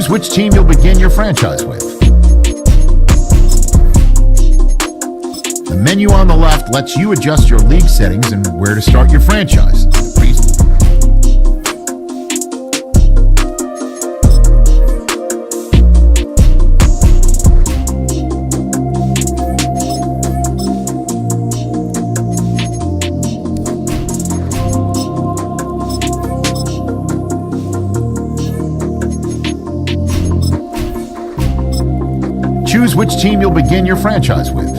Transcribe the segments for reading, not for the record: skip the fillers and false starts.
Choose which team you'll begin your franchise with. The menu on the left lets you adjust your league settings and where to start your franchise. Choose which team you'll begin your franchise with.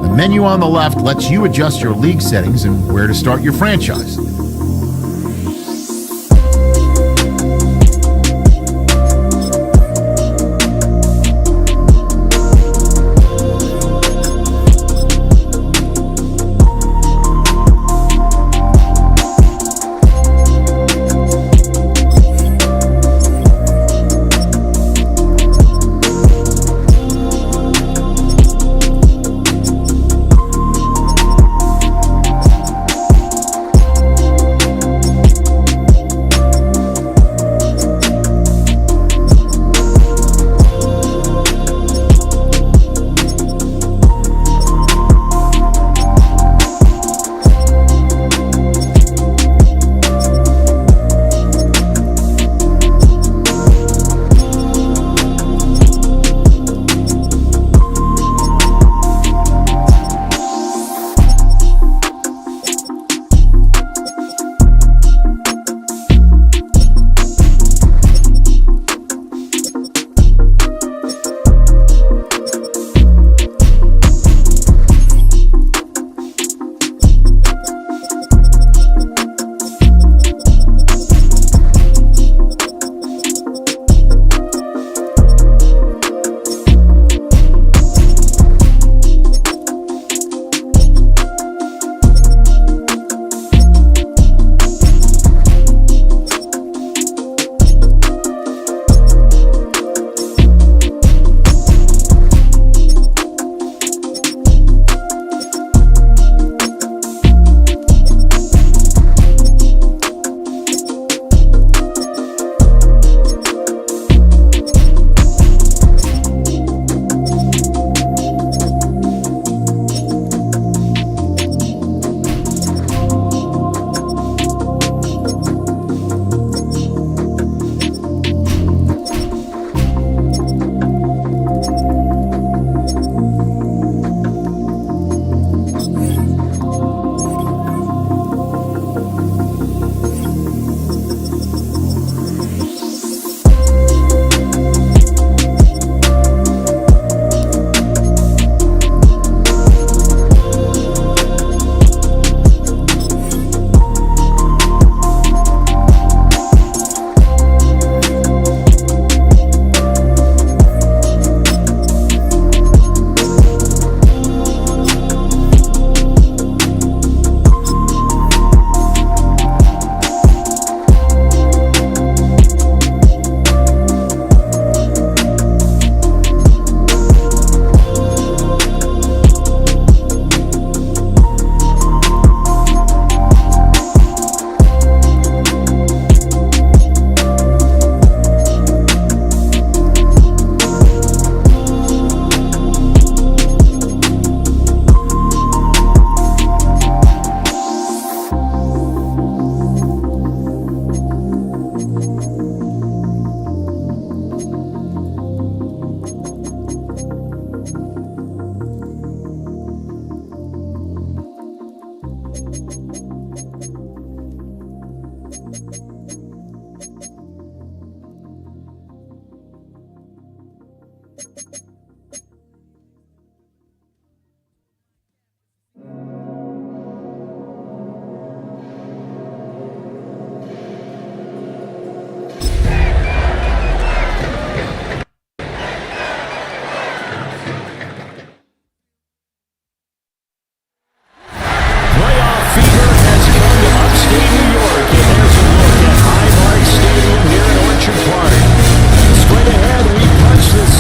The menu on the left lets you adjust your league settings and where to start your franchise.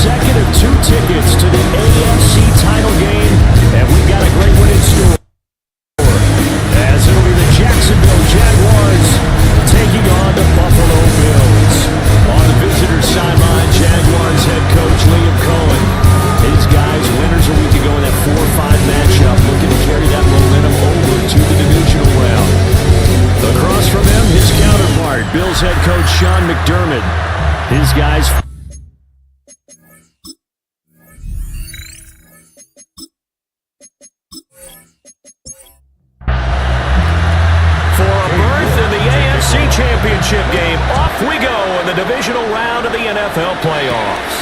Second and 2 His guys. For a berth in the AFC Championship game, off we go in the divisional round of the NFL playoffs.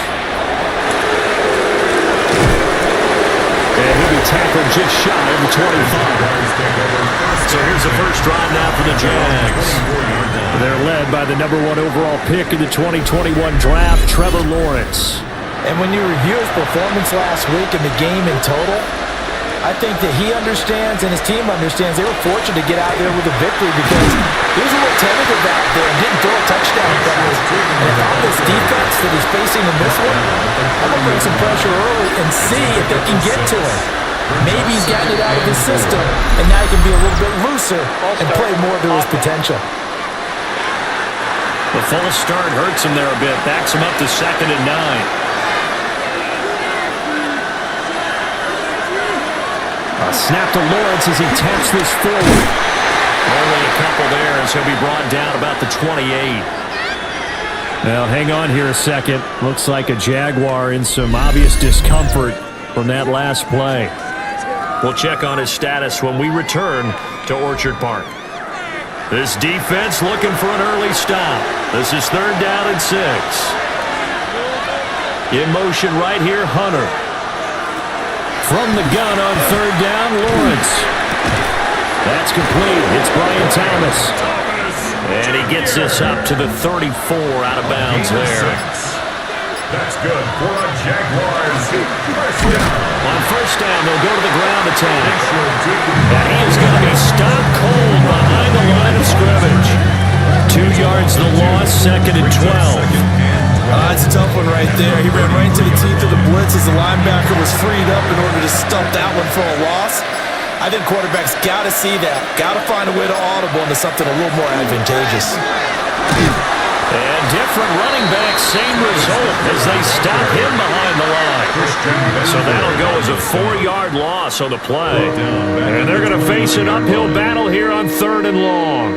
And he'll be tackled just shy of the 25. So here's the first drive now for the Jags. They're led by the #1 overall pick in the 2021 draft, Trevor Lawrence. And when you review his performance last week in the game in total, I think that he understands and his team understands they were fortunate to get out there with a victory because he was a little tentative out there and didn't throw a touchdown pass. And if I'm this defense that he's facing in this one, I'm going to bring some pressure early and see if they can get to him. Maybe he's gotten it out of his system, and now he can be a little bit looser and play more to his potential. The false start hurts him there a bit. Backs him up to 2nd and 9. A snap to Lawrence as he taps this forward. Only a couple there as he'll be brought down about the 28. Now, hang on here a second. Looks like a Jaguar in some obvious discomfort from that last play. We'll check on his status when we return to Orchard Park. This defense looking for an early stop. This is 3rd down and 6. In motion right here, Hunter. From the gun on 3rd down, Lawrence. That's complete. It's Brian Thomas. And he gets this up to the 34 out of bounds there. That's good for a Jaguars. On 1st down, they'll go to the ground attack. And he is going to be stopped cold behind the line of scrimmage. 2 yards the loss, 2nd and 12. That's a tough one right there. He ran right into the teeth of the blitz as the linebacker was freed up in order to stump that one for a loss. I think quarterbacks got to see that. Got to find a way to audible into something a little more advantageous. And different running backs, same result as they stop him behind the line. So that'll go as a 4-yard loss on the play. And they're going to face an uphill battle here on 3rd and long.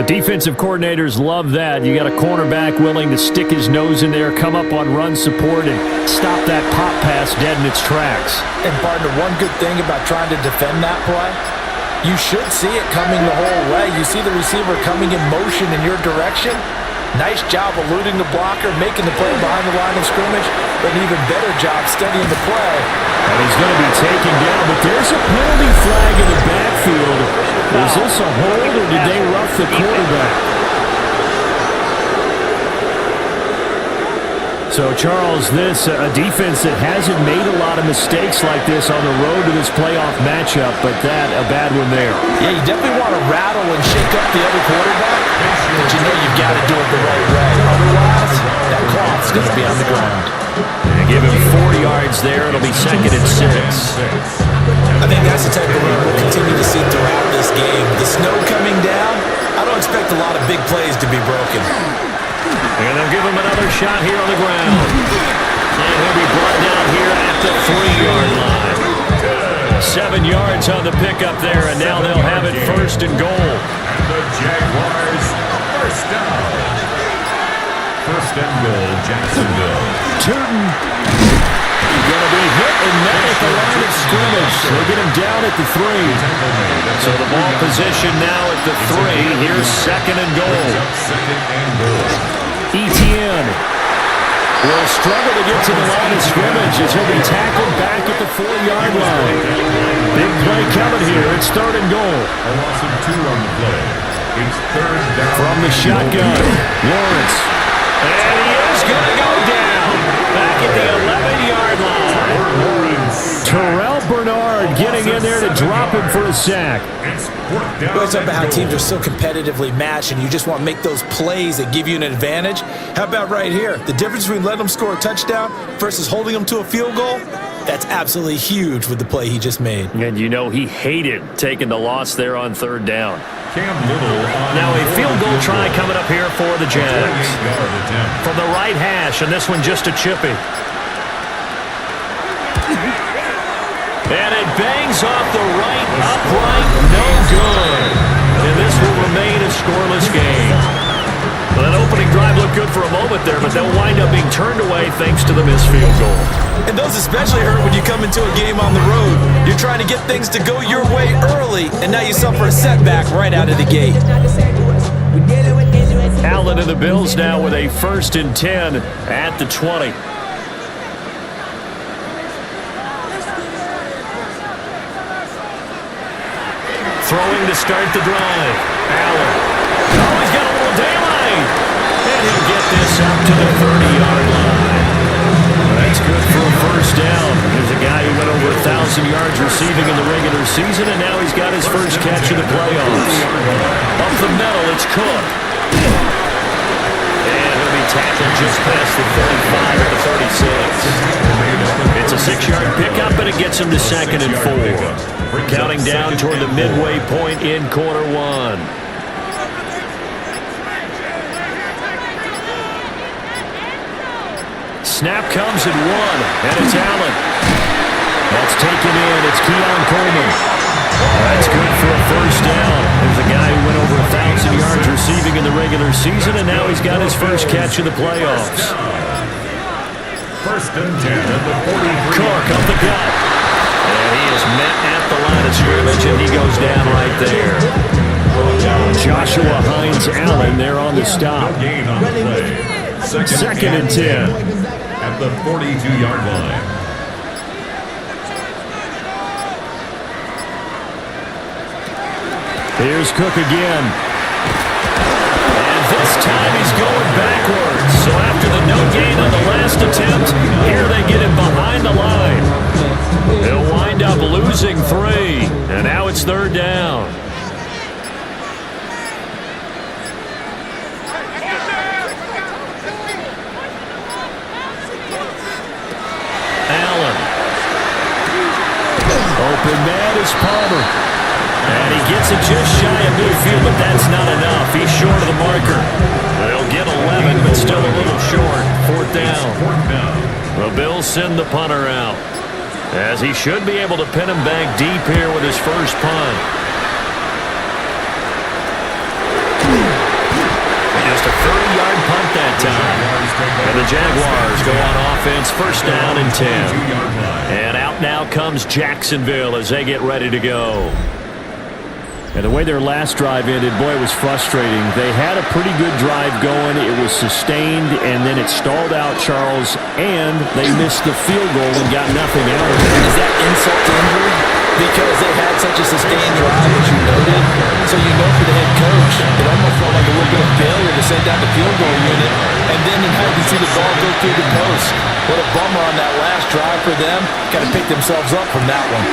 The defensive coordinators love that. You got a cornerback willing to stick his nose in there, come up on run support, and stop that pop pass dead in its tracks. And partner, one good thing about trying to defend that play, you should see it coming the whole way. You see the receiver coming in motion in your direction. Nice job eluding the blocker, making the play behind the line of scrimmage, but an even better job studying the play. And he's going to be taken down, but there's a penalty flag in the backfield. Is this a hold, or did they rough the quarterback? So, Charles, this a defense that hasn't made a lot of mistakes like this on the road to this playoff matchup, but that a bad one there. Yeah, you definitely want to rattle and shake up the other quarterback, but you know you've got to do it the right way. Otherwise, that clock's going to be on the ground. And give him 4 yards there. It'll be 2nd and 6. I think that's the type of run we'll continue to see throughout this game. The snow coming down, I don't expect a lot of big plays to be broken. And they'll give him another shot here on the ground. And he'll be brought down here at the 3-yard line. 7 yards on the pickup there, and now they'll have it 1st and goal. And the Jaguars, 1st down. 1st and goal, Jacksonville. Tootin. Going to be hit and met at the line of scrimmage. They'll get him down at the 3. So the ball position now at the 3. Here's 2nd and goal. 2nd and goal. ETN will struggle to get to the line of scrimmage as he'll be tackled back at the 4-yard line. Big play coming here. It's 3rd and goal. A loss of 2 on the play. It's 3rd down. From the shotgun, Lawrence. And he is going to go down back at the 11-yard line. Terrell Bernard getting in there to drop him for a sack. We always talk about how teams are so competitively matched and you just want to make those plays that give you an advantage. How about right here? The difference between letting them score a touchdown versus holding them to a field goal, that's absolutely huge with the play he just made. And you know he hated taking the loss there on 3rd down. Now a field goal try coming up here for the Jags. From the right hash, and this one just a chippy. And it bangs off the right upright, no good. And this will remain a scoreless game. Well, that opening drive looked good for a moment there, but they'll wind up being turned away thanks to the missed field goal. And those especially hurt when you come into a game on the road. You're trying to get things to go your way early, and now you suffer a setback right out of the gate. Allen and the Bills now with a 1st and 10 at the 20. Throwing to start the drive. Allen. Oh, he's got a little daylight. And he'll get this up to the 30-yard line. That's good for a 1st down. There's a guy who went over 1,000 yards receiving in the regular season, and now he's got his first catch in the playoffs. Up the middle, it's Cook. And he'll be tackled just past the 35 at the 36. It's a 6-yard pickup, and it gets him to 2nd and 4. Counting down toward the midway point in quarter 1. Snap comes at 1, and it's Allen. That's taken in. It's Keon Coleman. That's good for a 1st down. There's a guy who went over 1,000 yards receiving in the regular season, and now he's got his first catch in the playoffs. 1st and 10 at the 43. Cook up the gut. And he is met at the line of scrimmage, and he goes down right there. Joshua Hines Allen there on the stop. No gain on the play. 2nd and 10. At the 42-yard line. Here's Cook again. And this time he's going backwards. So after the no gain on the last attempt, here they get him behind the line. They'll wind up losing 3. And now it's 3rd down. Open man is Palmer. And he gets it just shy of midfield, but that's not enough. He's short of the marker. They'll get 11, but still a little short. 4th down. The Bills send the punter out, as he should be able to pin him back deep here with his first punt. Just a 30-yard punt that time. And the Jaguars go on offense, 1st down and 10. And out now comes Jacksonville as they get ready to go. And the way their last drive ended, boy, it was frustrating. They had a pretty good drive going. It was sustained, and then it stalled out, Charles, and they missed the field goal and got nothing out of it. Is that insult to injury? Because they had such a sustained drive, as you noted. So you know for the head coach, it almost felt like a little bit of failure to send down the field goal unit, and then you see the ball go through the post. What a bummer on that last drive for them. Got to pick themselves up from that one.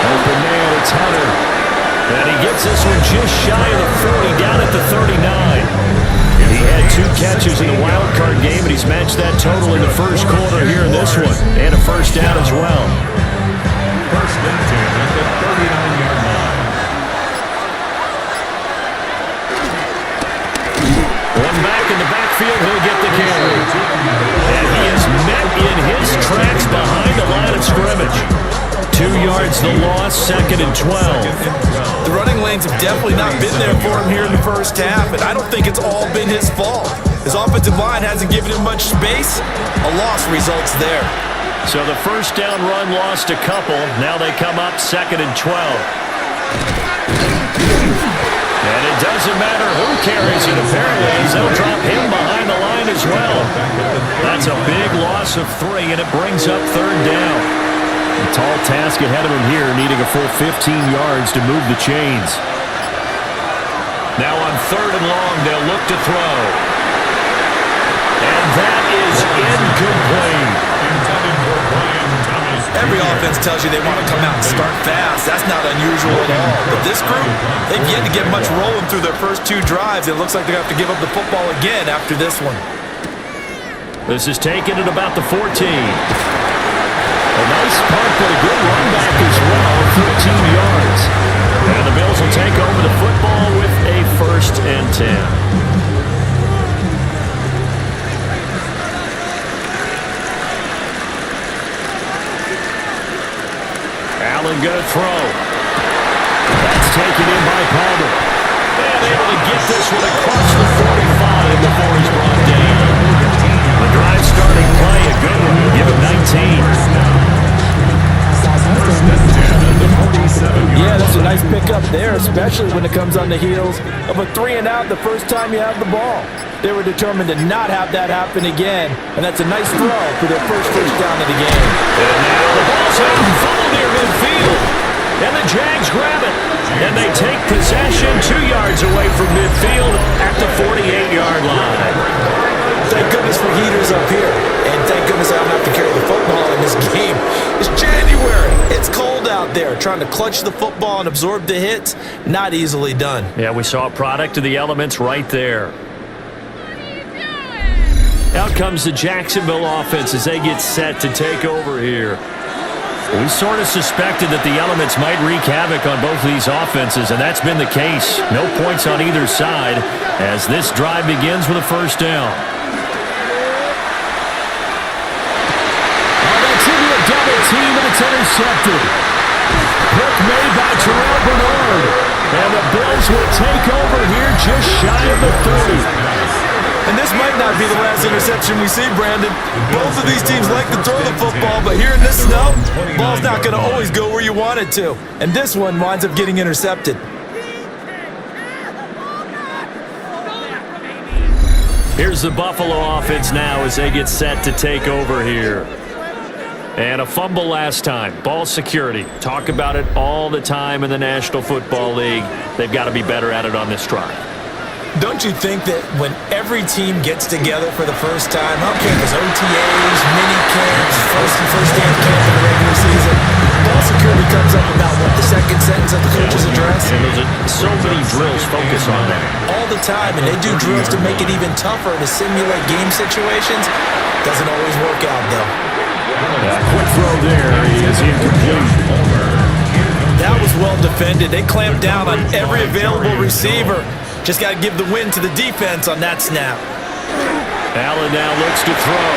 Open man, it's Hunter. And he gets this one just shy of the 40, down at the 39. He had 2 catches in the wild card game, and he's matched that total in the 1st quarter here in this one. And a 1st down as well. 1st and 10 at the 39-yard line. One back in the backfield, he'll get the carry. And he is met in his tracks behind the line of scrimmage. 2 yards the loss, 2nd and 12. The running lanes have definitely not been there for him here in the 1st half, and I don't think it's all been his fault. His offensive line hasn't given him much space. A loss results there. So the 1st down run lost a couple. Now they come up 2nd and 12. And it doesn't matter who carries it, apparently, as they'll drop him behind the line as well. That's a big loss of 3, and it brings up 3rd down. A tall task ahead of him here, needing a full 15 yards to move the chains. Now on 3rd and long, they'll look to throw. And that is incomplete. Every offense tells you they want to come out and start fast. That's not unusual at all. But this group, they've yet to get much rolling through their first 2 drives. It looks like they're going to have to give up the football again after this one. This is taken at about the 14. A nice punt, but a good run back as well, 13 yards. And the Bills will take over the football with a 1st and 10. Allen going to throw. That's taken in by Palmer. And able to get this one across the 45. before he's brought down. The drive starting play, a good one. Give him 19. Yeah, that's a nice pickup there, especially when it comes on the heels of a 3-and-out the first time you have the ball. They were determined to not have that happen again, and that's a nice throw for their first down of the game. And now the ball's out and full near midfield. And the Jags grab it. And they take possession 2 yards away from midfield at the 48-yard line. Thank goodness for heaters up here. And thank goodness I don't have to carry the football in this game. It's January. It's cold out there. Trying to clutch the football and absorb the hits, not easily done. Yeah, we saw a product of the elements right there. Out comes the Jacksonville offense as they get set to take over here. We sort of suspected that the elements might wreak havoc on both of these offenses, and that's been the case. No points on either side as this drive begins with a first down. That's into a double team, and it's intercepted. Pick made by Terrell Bernard. And the Bills will take over here just shy of the 30. And this might not be the last interception we see, Brandon. Both of these teams like to throw the football, but here in this snow, ball's not going to always go where you want it to. And this one winds up getting intercepted. Here's the Buffalo offense now as they get set to take over here. And a fumble last time. Ball security. Talk about it all the time in the National Football League. They've got to be better at it on this drive. Don't you think that when every team gets together for the first time, I don't care if it's OTAs, mini camps, first day of camp in the regular season, ball security comes up about what, the second sentence of the coach's address? And so many drills focus on that. All the time, and they do drills to make it even tougher to simulate game situations. Doesn't always work out, though. Quick throw there is incomplete. That was well defended. They clamped down on every available receiver. Just got to give the win to the defense on that snap. Allen now looks to throw.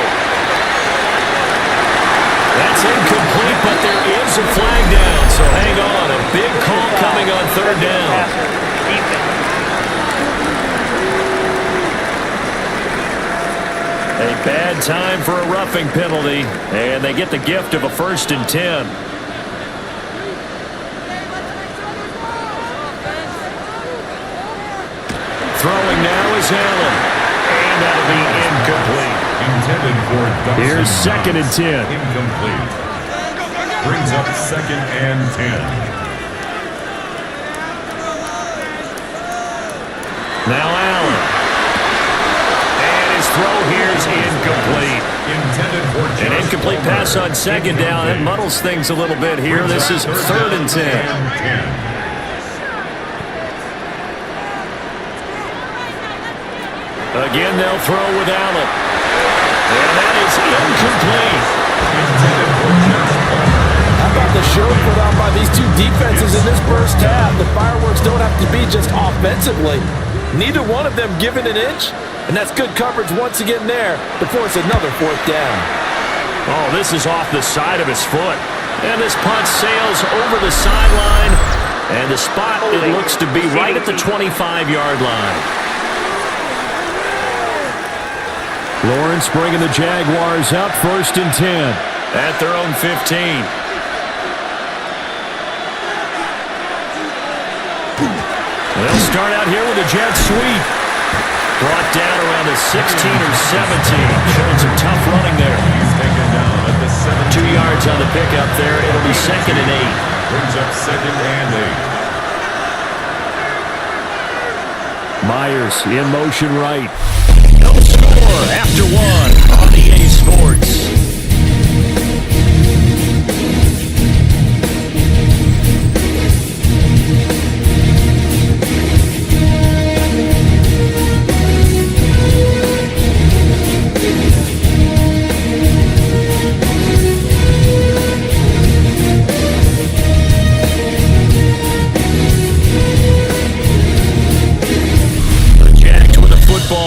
That's incomplete, but there is a flag down, so hang on. A big call coming on third down. A bad time for a roughing penalty, and they get the gift of a 1st and 10. Throwing now is Allen. And that'll be incomplete. Intended for Dawson. Here's 2nd and 10. Incomplete. Brings up 2nd and 10. Now Allen. And his throw here is incomplete. Intended for An incomplete pass on 2nd down. That muddles things a little bit here. This is 3rd and 10. Again, they'll throw with Allen. And that is incomplete. How about the show put on by these two defenses in this first half? The fireworks don't have to be just offensively. Neither one of them given an inch, and that's good coverage once again there to force another 4th down. Oh, this is off the side of his foot. And this punt sails over the sideline. And the spot, it looks to be right at the 25-yard line. Lawrence bringing the Jaguars up 1st and 10. At their own 15. They'll start out here with a jet sweep. Brought down around the 16 or 17. Showing some tough running there. He's taken down at the 7. 2 yards on the pickup there. It'll be 2nd and 8. Brings up 2nd and 8. Myers in motion right. No score after 1 on EA Sports.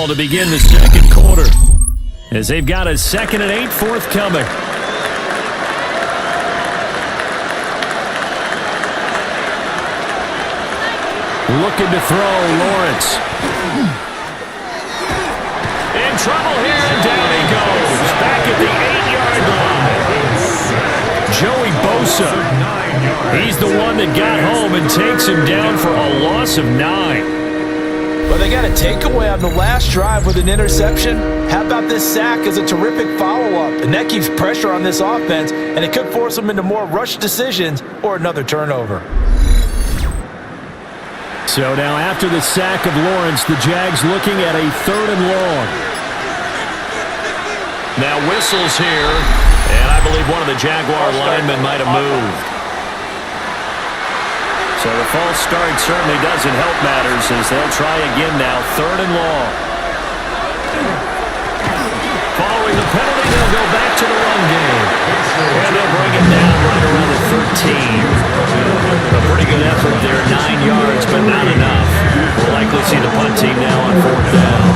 To begin the 2nd quarter as they've got a 2nd and 8 forthcoming. Looking to throw, Lawrence. in trouble here, and down he goes. Back at the 8-yard line. Joey Bosa. He's the one that got home and takes him down for a loss of 9. Well, they got a takeaway on the last drive with an interception. How about this sack as a terrific follow-up? And that keeps pressure on this offense, and it could force them into more rush decisions or another turnover. So now after the sack of Lawrence, the Jags looking at a 3rd and long. Now whistles here, and I believe one of the Jaguar linemen might have moved. So the false start certainly doesn't help matters as they'll try again now, 3rd and long. Following the penalty, they'll go back to the run game. And they'll bring it down right around the 13. A pretty good effort there, 9 yards, but not enough. We'll likely see the punt team now on 4th down.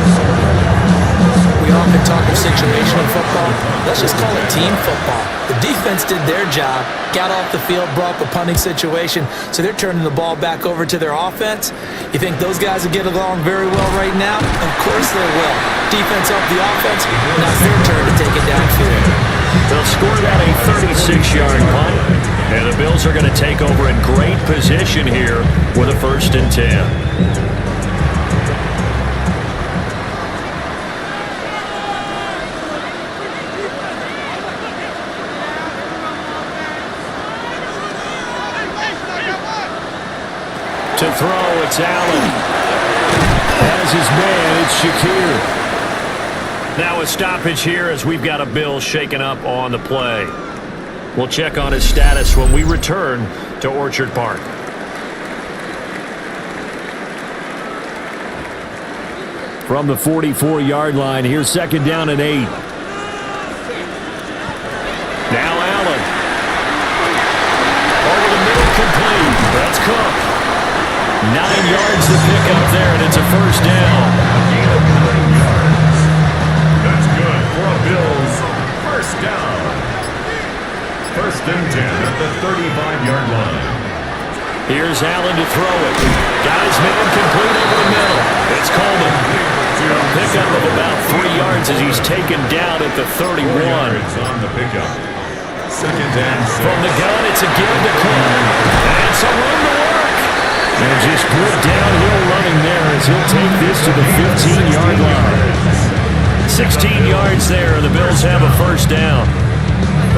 We often talk of situational football. Let's just call it team football. The defense did their job, got off the field, brought the punting situation, so they're turning the ball back over to their offense. You think those guys will get along very well right now? Of course they will. Defense helped the offense. Now it's their turn to take it downfield. They'll score that a 36-yard punt, and the Bills are going to take over in great position here with a 1st and 10. To throw, it's Allen. As his man, it's Shakir. Now a stoppage here as we've got a Bill shaken up on the play. We'll check on his status when we return to Orchard Park. From the 44-yard line, here's 2nd down and 8. Now Allen. Over the middle, complete. That's Cook. 9 yards to pick up there, and it's a 1st down. That's good for a Bills 1st down. 1st and 10 at the 35-yard line. Here's Allen to throw it. Got his man complete over the middle. It's Coleman. A pickup of about 3 yards as he's taken down at the 31. 4 yards on the pickup. 2nd and 6. From the gun, it's a give to Cook. And some room to work. And just good downhill running there as he'll take this to the 15-yard line. 16 yards there, and the Bills have a 1st down.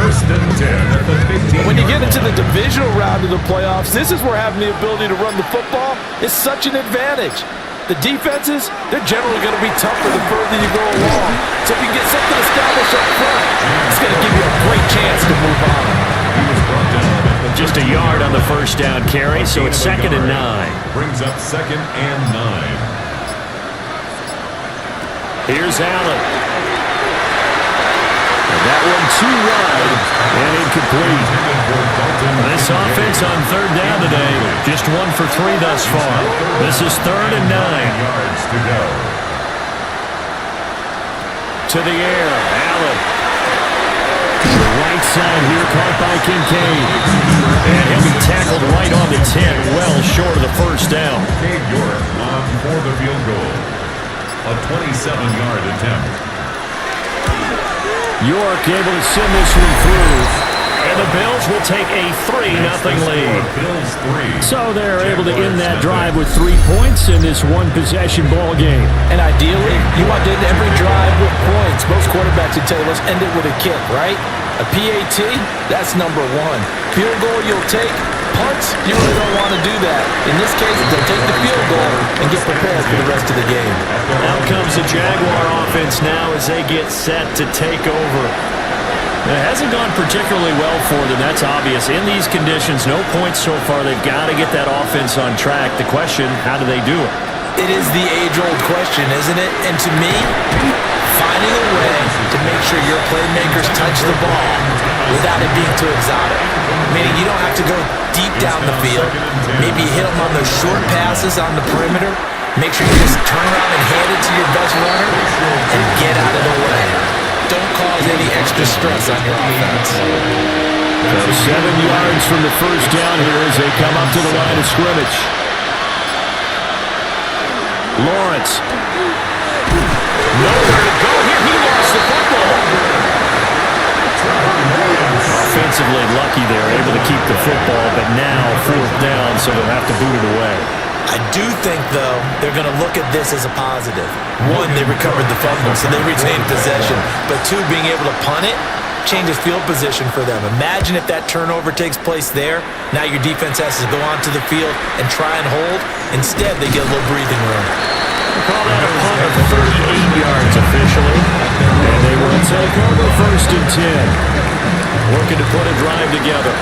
1st and 10 at the 15. When you get into the divisional round of the playoffs, this is where having the ability to run the football is such an advantage. The defenses, they're generally going to be tougher the further you go along. So if you can get something established up front, it's going to give you a great chance to move on. He was brought down at Just a yard on the 1st down carry, so it's 2nd and 9. Brings up 2nd and 9. Here's Allen. And that one too wide and incomplete. This offense on 3rd down today, just 1 for 3 thus far. This is 3rd and 9. 9 yards to go. To the air, Allen. The right side here caught by Kincaid. And he'll be tackled right on the 10, well short of the 1st down. Cade York on for the field goal. A 27-yard attempt. York able to send this one through. And the Bills will take a 3-0 lead. Bills 3. So they're able to end that drive with 3 points in this one-possession ball game. And ideally, you want to end every drive with points. Most quarterbacks would tell you, let's end it with a kick, right? A PAT, that's number 1. Field goal you'll take. Punts, you really don't want to do that. In this case, they'll take the field goal and get prepared for the rest of the game. Out comes the Jaguar offense now as they get set to take over. It hasn't gone particularly well for them, that's obvious. In these conditions, no points so far. They've got to get that offense on track. The question, how do they do it? It is the age-old question, isn't it? And to me, finding a way to make sure your playmakers touch the ball without it being too exotic. Meaning you don't have to go deep down the field. Maybe you hit them on those short passes on the perimeter. Make sure you just turn around and hand it to your best runner and get out of the way. Don't cause any extra stress on your offense. So 7 yards from the 1st down here as they come up to the line of scrimmage. Lawrence. Nowhere to go relatively lucky there, able to keep the football, but now 4th down, so they'll have to boot it away. I do think, though, they're going to look at this as a positive. One, they recovered the fumble, so they retained possession. But two, being able to punt it changes field position for them. Imagine if that turnover takes place there. Now your defense has to go onto the field and try and hold. Instead, they get a little breathing room. We'll call that a punt of 38 yards officially. And they will take over 1st and 10. Looking to put a drive together.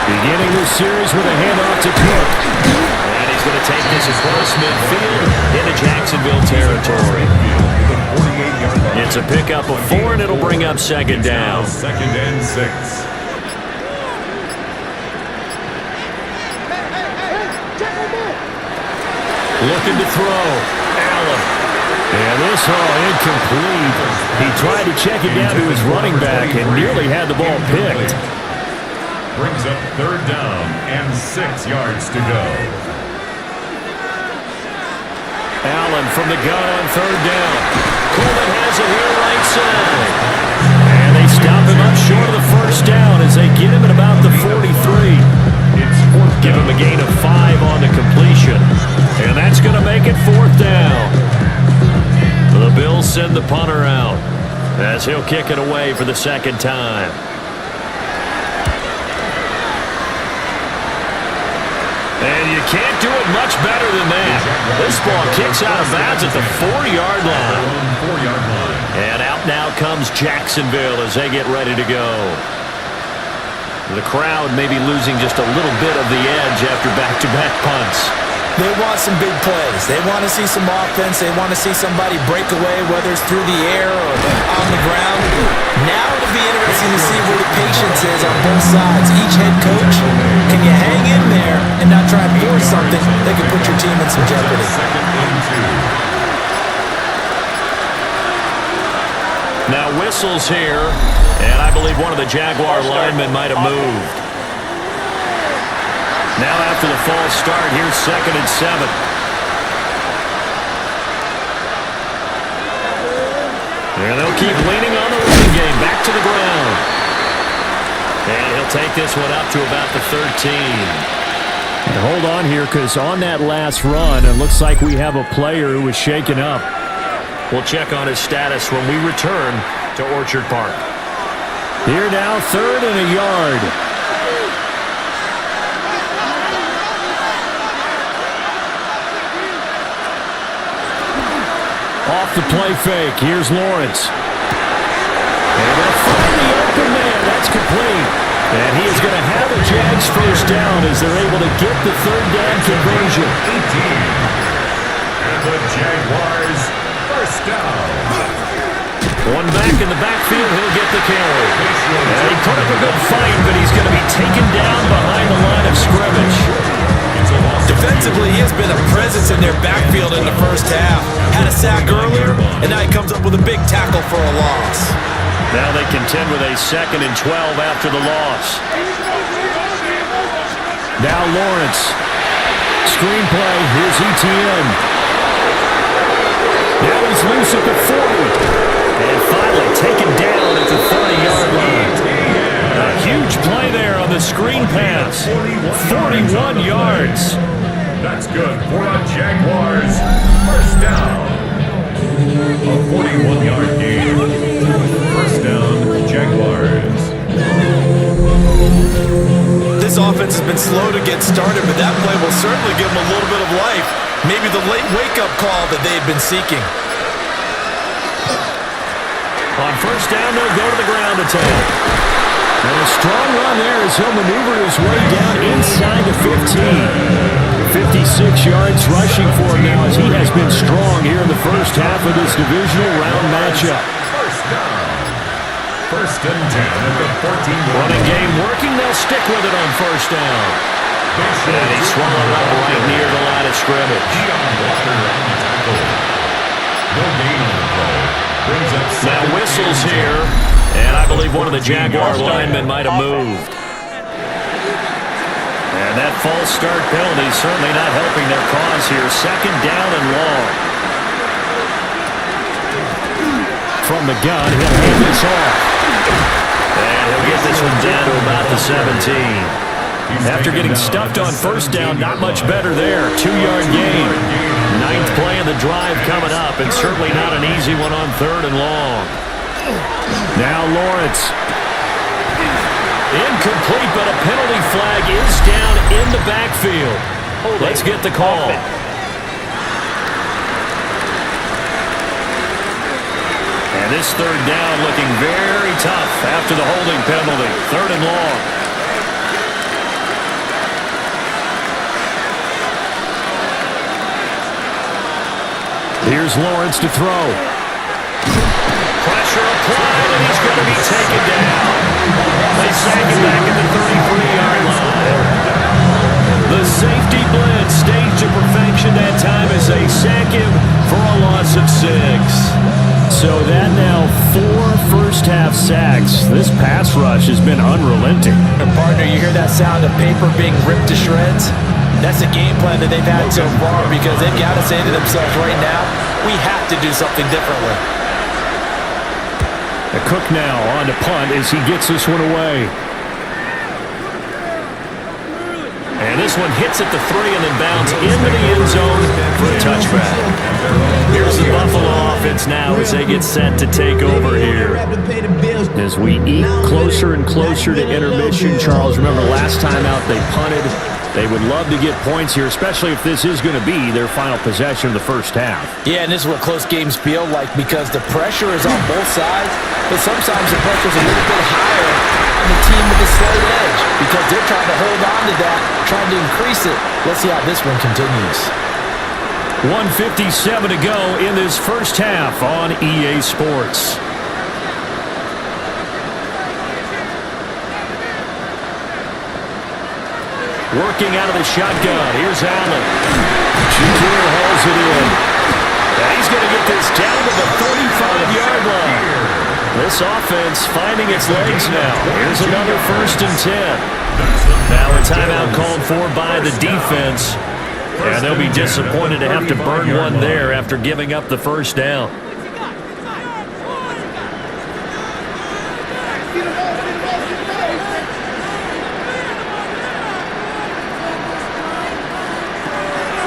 Beginning this series with a handoff to Cook. And he's going to take this across midfield into Jacksonville territory. It's a pickup of 4, and it'll bring up 2nd down. 2nd and 6. Looking to throw. Allen. And this incomplete. He tried to check it down to his running back and nearly had the ball picked. Brings up 3rd down and 6 yards to go. Allen from the gun on 3rd down. Coleman has it here right side. And they stop him up short of the 1st down as they get him at about the 43. Give him a gain of 5 on the completion. And that's going to make it 4th down. The Bills send the punter out as he'll kick it away for the 2nd time. And you can't do it much better than that. This ball kicks out of bounds at the 4-yard line. And out now comes Jacksonville as they get ready to go. The crowd may be losing just a little bit of the edge after back-to-back punts. They want some big plays. They want to see some offense. They want to see somebody break away, whether it's through the air or on the ground. Now it'll be interesting to see where the patience is on both sides. Each head coach, can you hang in there and not try and force something that can put your team in some jeopardy? Now whistles here, and I believe one of the Jaguar linemen might have moved. Now after the false start, here's 2nd and 7. And they'll keep leaning on the running game. Back to the ground. And he'll take this one up to about the 13. And hold on here, because on that last run, it looks like we have a player who was shaken up. We'll check on his status when we return to Orchard Park. Here now, 3rd and a yard. Off the play fake. Here's Lawrence. And they'll find the open man. That's complete. And he is going to have a Jags 1st down as they're able to get the 3rd down conversion. 18. And the Jaguars 1st down. One back in the backfield, he'll get the carry. And he put up a good fight, but he's going to be taken down behind the line of scrimmage. Defensively, he has been a presence in their backfield in the 1st half. Had a sack earlier, and now he comes up with a big tackle for a loss. Now they contend with a 2nd and 12 after the loss. Now Lawrence. Screenplay. Here's ETN. Now he's loose at the 40. And finally taken down at the 30-yard line. A huge play there on the screen pass. 41 yards. That's good for the Jaguars. 1st down. A 41-yard gain. 1st down, Jaguars. This offense has been slow to get started, but that play will certainly give them a little bit of life. Maybe the late wake-up call that they've been seeking. On 1st down, they'll go to the ground attack. And a strong run there as he'll maneuver his way down inside the 15. 56 yards rushing for him now as he has been strong here in the 1st half of this divisional round matchup. 1st down. 1st and 10 at the 14. Running game working, they'll stick with it on 1st down. And he swallowed up right near the line of scrimmage. No gain on the play. Now whistles here, and I believe one of the Jaguar linemen might have moved. And that false start penalty certainly not helping their cause here. 2nd down and long. From from the gun. He'll hand this off. And he'll get this one down to about the 17. After getting stuffed on first down, not much better there. 2-yard gain. 9th play of the drive coming up, and certainly not an easy one on 3rd and long. Now Lawrence. Incomplete, but a penalty flag is down in the backfield. Let's get the call. And this 3rd down looking very tough after the holding penalty. 3rd and long. Here's Lawrence to throw. Pressure applied, and he's going to be taken down. They sag him back at the 33-yard line. The safety blitz staged to perfection that time as they sack him for a loss of 6. So that now 4 first-half sacks. This pass rush has been unrelenting. And partner, you hear that sound of paper being ripped to shreds? That's a game plan that they've had so far because they've got to say to themselves right now, we have to do something differently. Cook now on to punt as he gets this one away. And this one hits at the 3 and then bounds into the end zone for a touchback. Here's the Buffalo offense now as they get set to take over here. As we eat closer and closer to intermission, Charles, remember last time out they punted. They would love to get points here, especially if this is going to be their final possession of the first half. Yeah, and this is what close games feel like because the pressure is on both sides, but sometimes the pressure is a little bit higher on the team with the slight edge because they're trying to hold on to that, trying to increase it. Let's see how this one continues. 1:57 to go in this first half on EA Sports. Working out of the shotgun. Here's Allen. Shakir hauls it in. And he's going to get this down to the 35-yard line. This offense finding its legs now. Here's another 1st and 10. Now a timeout called for by the defense. And they'll be disappointed to have to burn one there after giving up the first down.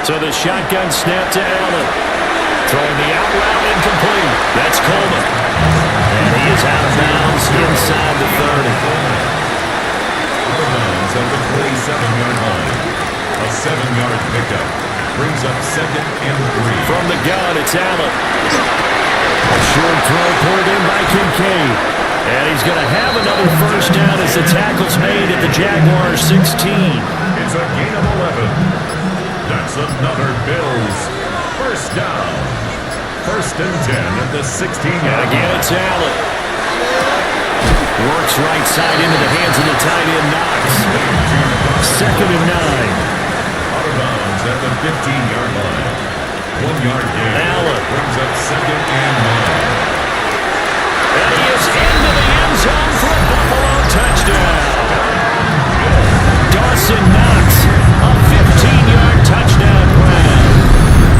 So the shotgun snap to Allen. Throwing the out route incomplete. That's Coleman. And he is out of bounds inside the 30. Out of bounds at the 47-yard line. A 7-yard pickup brings up 2nd and 3. From the gun, it's Allen. A short throw pulled in by Kincaid. And he's going to have another first down as the tackle's made at the Jaguars 16. It's a gain of 11. That's another Bills first down. 1st and 10 at the 16-yard line. Again, it's Allen. Works right side into the hands of the tight end Knox. 2nd and 9. Out of bounds at the 15-yard line. 1-yard gain. Allen brings up 2nd and 9. And he is into the end zone for a Buffalo touchdown. Dawson Knox, a 15-yard touchdown grab.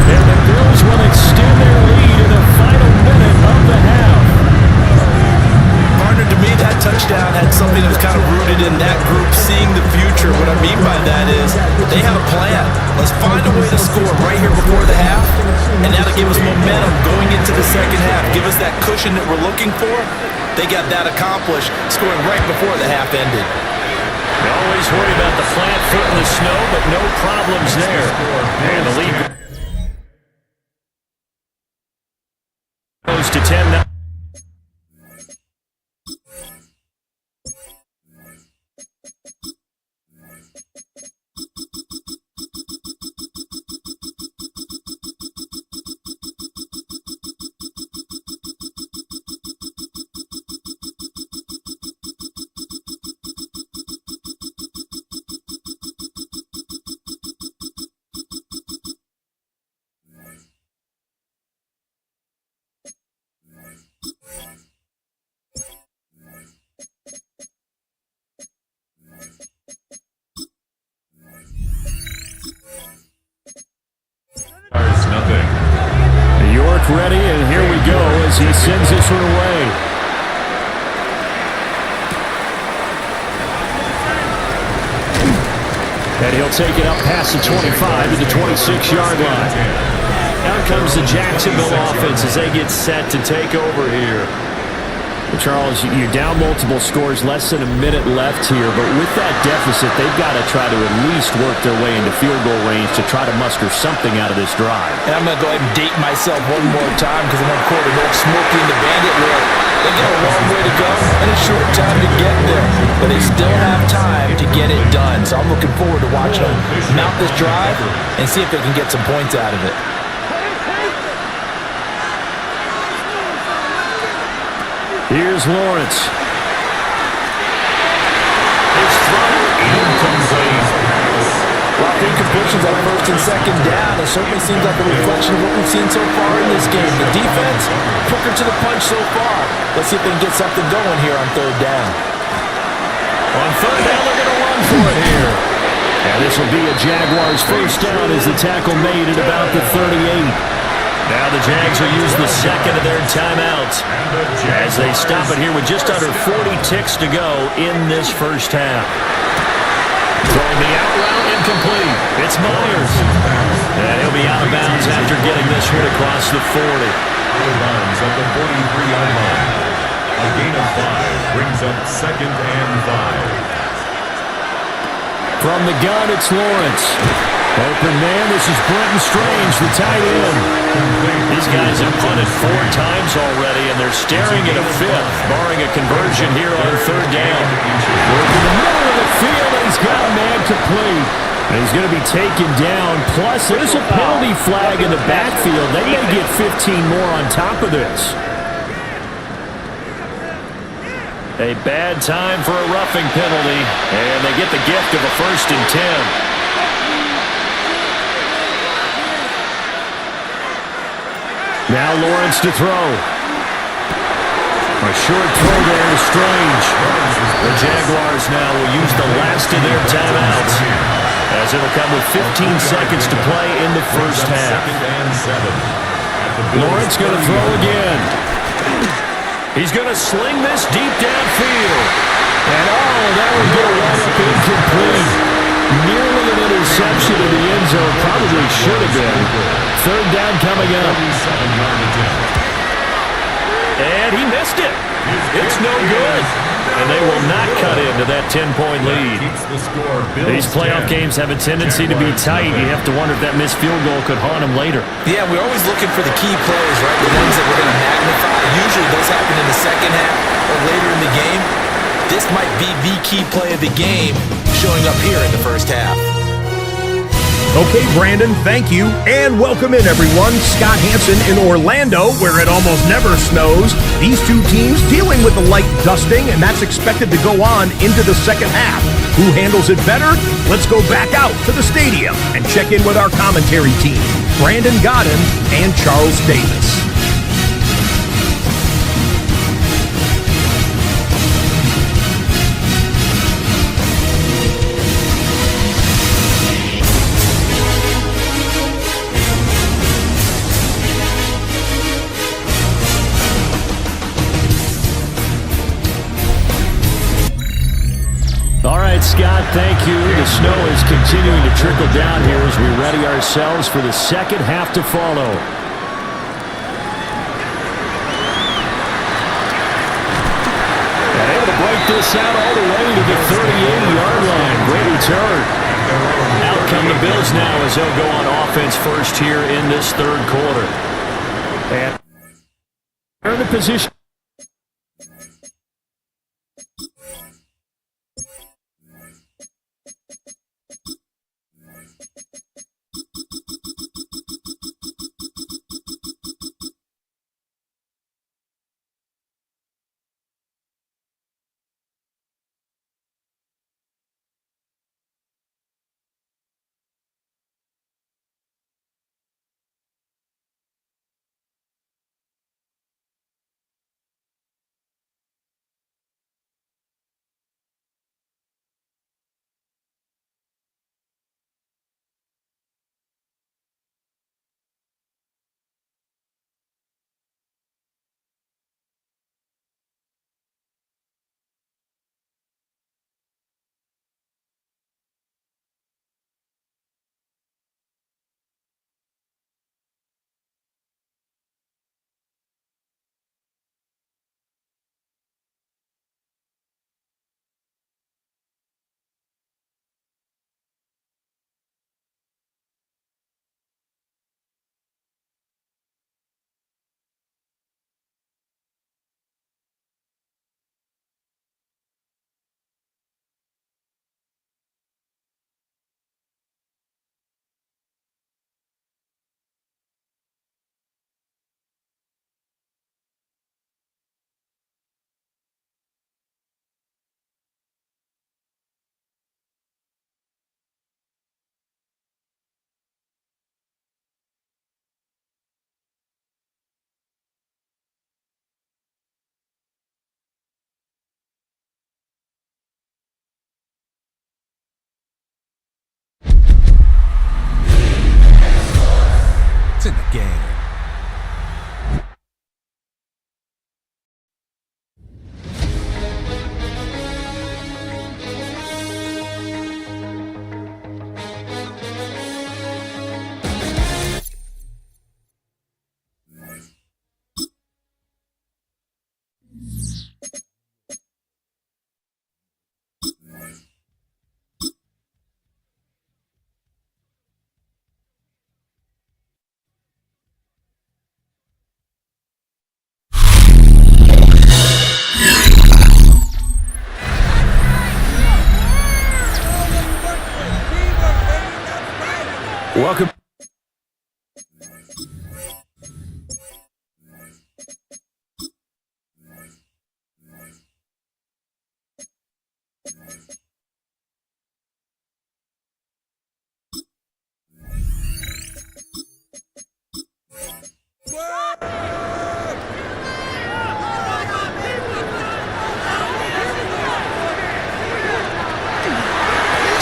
And the Bills will extend their lead in the final minute of the half. Partner, to me, that touchdown had something that was kind of rooted in that group seeing the future. What I mean by that is they have a plan. Let's find a way to score right here before the half, and that'll give us momentum going into the second half. Give us that cushion that we're looking for. They got that accomplished, scoring right before the half ended. They always worry about the flat foot in the snow, but no problems there. And the lead goes to 10-9. Nothing. York ready, and here we go as he sends this one away. And he'll take it up past the 25 to the 26-yard line. Out comes the Jacksonville offense as they get set to take over here. Charles, you're down multiple scores, less than a minute left here, but with that deficit, they've got to try to at least work their way into field goal range to try to muster something out of this drive. And I'm going to go ahead and date myself one more time because I'm going to quote an old Smokey and the Bandit where they got a long way to go and a short time to get there, but they still have time to get it done. So I'm looking forward to watching them mount this drive and see if they can get some points out of it. Here's Lawrence. His throw incomplete. Well, incompletions on first and second down. It certainly seems like a reflection of what we've seen so far in this game. The defense, quicker to the punch so far. Let's see if they can get something going here on third down. On third down, they're going to run for it here. And this will be a Jaguars first down as the tackle made at about the 38. Now the Jags will use the second of their timeouts as they stop it here with just under 40 ticks to go in this first half. Throwing the out route incomplete. It's Myers. And he'll be out of bounds after getting this hit across the 40. Out of bounds at the 43-yard line. A gain of 5 brings up 2nd and 5. From the gun, it's Lawrence. Open man, this is Brenton Strange, the tight end. These guys have punted 4 times already, and they're staring at a 5th, barring a conversion here on third down. Work in the middle of the field, and he's got a man complete. And he's going to be taken down. Plus, there's a penalty flag in the backfield. They may get 15 more on top of this. A bad time for a roughing penalty, and they get the gift of a 1st and 10. Now Lawrence to throw. A short throw there to Strange. The Jaguars now will use the last of their timeouts as it'll come with 15 seconds to play in the first half. Lawrence going to throw again. He's going to sling this deep downfield. And that would go right up incomplete. Nearly an interception in the end zone. Probably should have been. Third down coming up. And he missed it. It's no good. And they will not cut into that 10-point lead. These playoff games have a tendency to be tight. You have to wonder if that missed field goal could haunt them later. Yeah, we're always looking for the key plays, right? The ones that we're going to magnify. Usually those happen in the second half or later in the game. This might be the key play of the game showing up here in the first half. Okay, Brandon, thank you. And welcome in, everyone. Scott Hansen in Orlando, where it almost never snows. These two teams dealing with the light dusting, and that's expected to go on into the second half. Who handles it better? Let's go back out to the stadium and check in with our commentary team, Brandon Godden and Charles Davis. Scott, thank you. The snow is continuing to trickle down here as we ready ourselves for the second half to follow. And able to break this out all the way to the 38-yard line. Great return. Out come the Bills now as they'll go on offense first here in this third quarter. And they're in the position.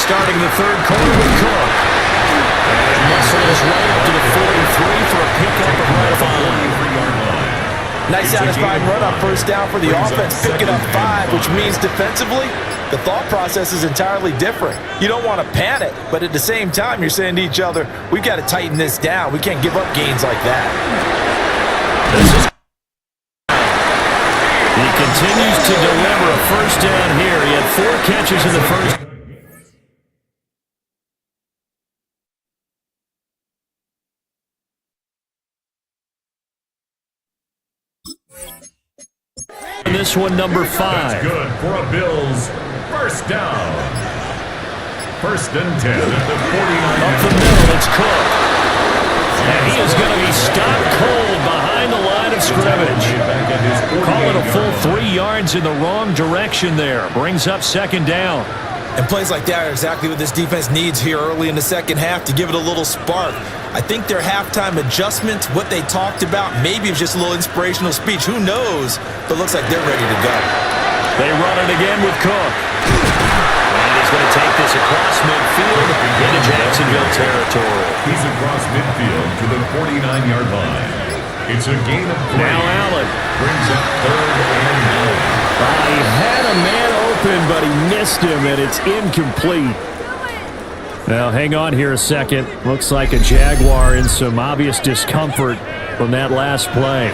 starting the third quarter with Cook. And muscle his way up to the 43 for a pickup of right 5. Nice satisfying run on first down for the offense, picking up 5, which means defensively, the thought process is entirely different. You don't want to panic, but at the same time, you're saying to each other, we've got to tighten this down. We can't give up gains like that. He continues to deliver a first down here. He had 4 catches in the first. This one, number 5. That's good for a Bills first down. First and 10 at the 49. Up the middle, it's Cook. And he is going to be stopped cold behind the line of scrimmage. Call it a full 3 yards in the wrong direction there. Brings up second down. And plays like that are exactly what this defense needs here early in the second half to give it a little spark. I think their halftime adjustment, what they talked about, maybe it was just a little inspirational speech. Who knows? But it looks like they're ready to go. They run it again with Cook. And he's going to take this across midfield into Jacksonville territory. He's across midfield to the 49-yard line. It's a gain of 3. Now Allen Brings up 3rd and 9. He had a man open, but he missed him, and it's incomplete. Now, hang on here a second. Looks like a Jaguar in some obvious discomfort from that last play.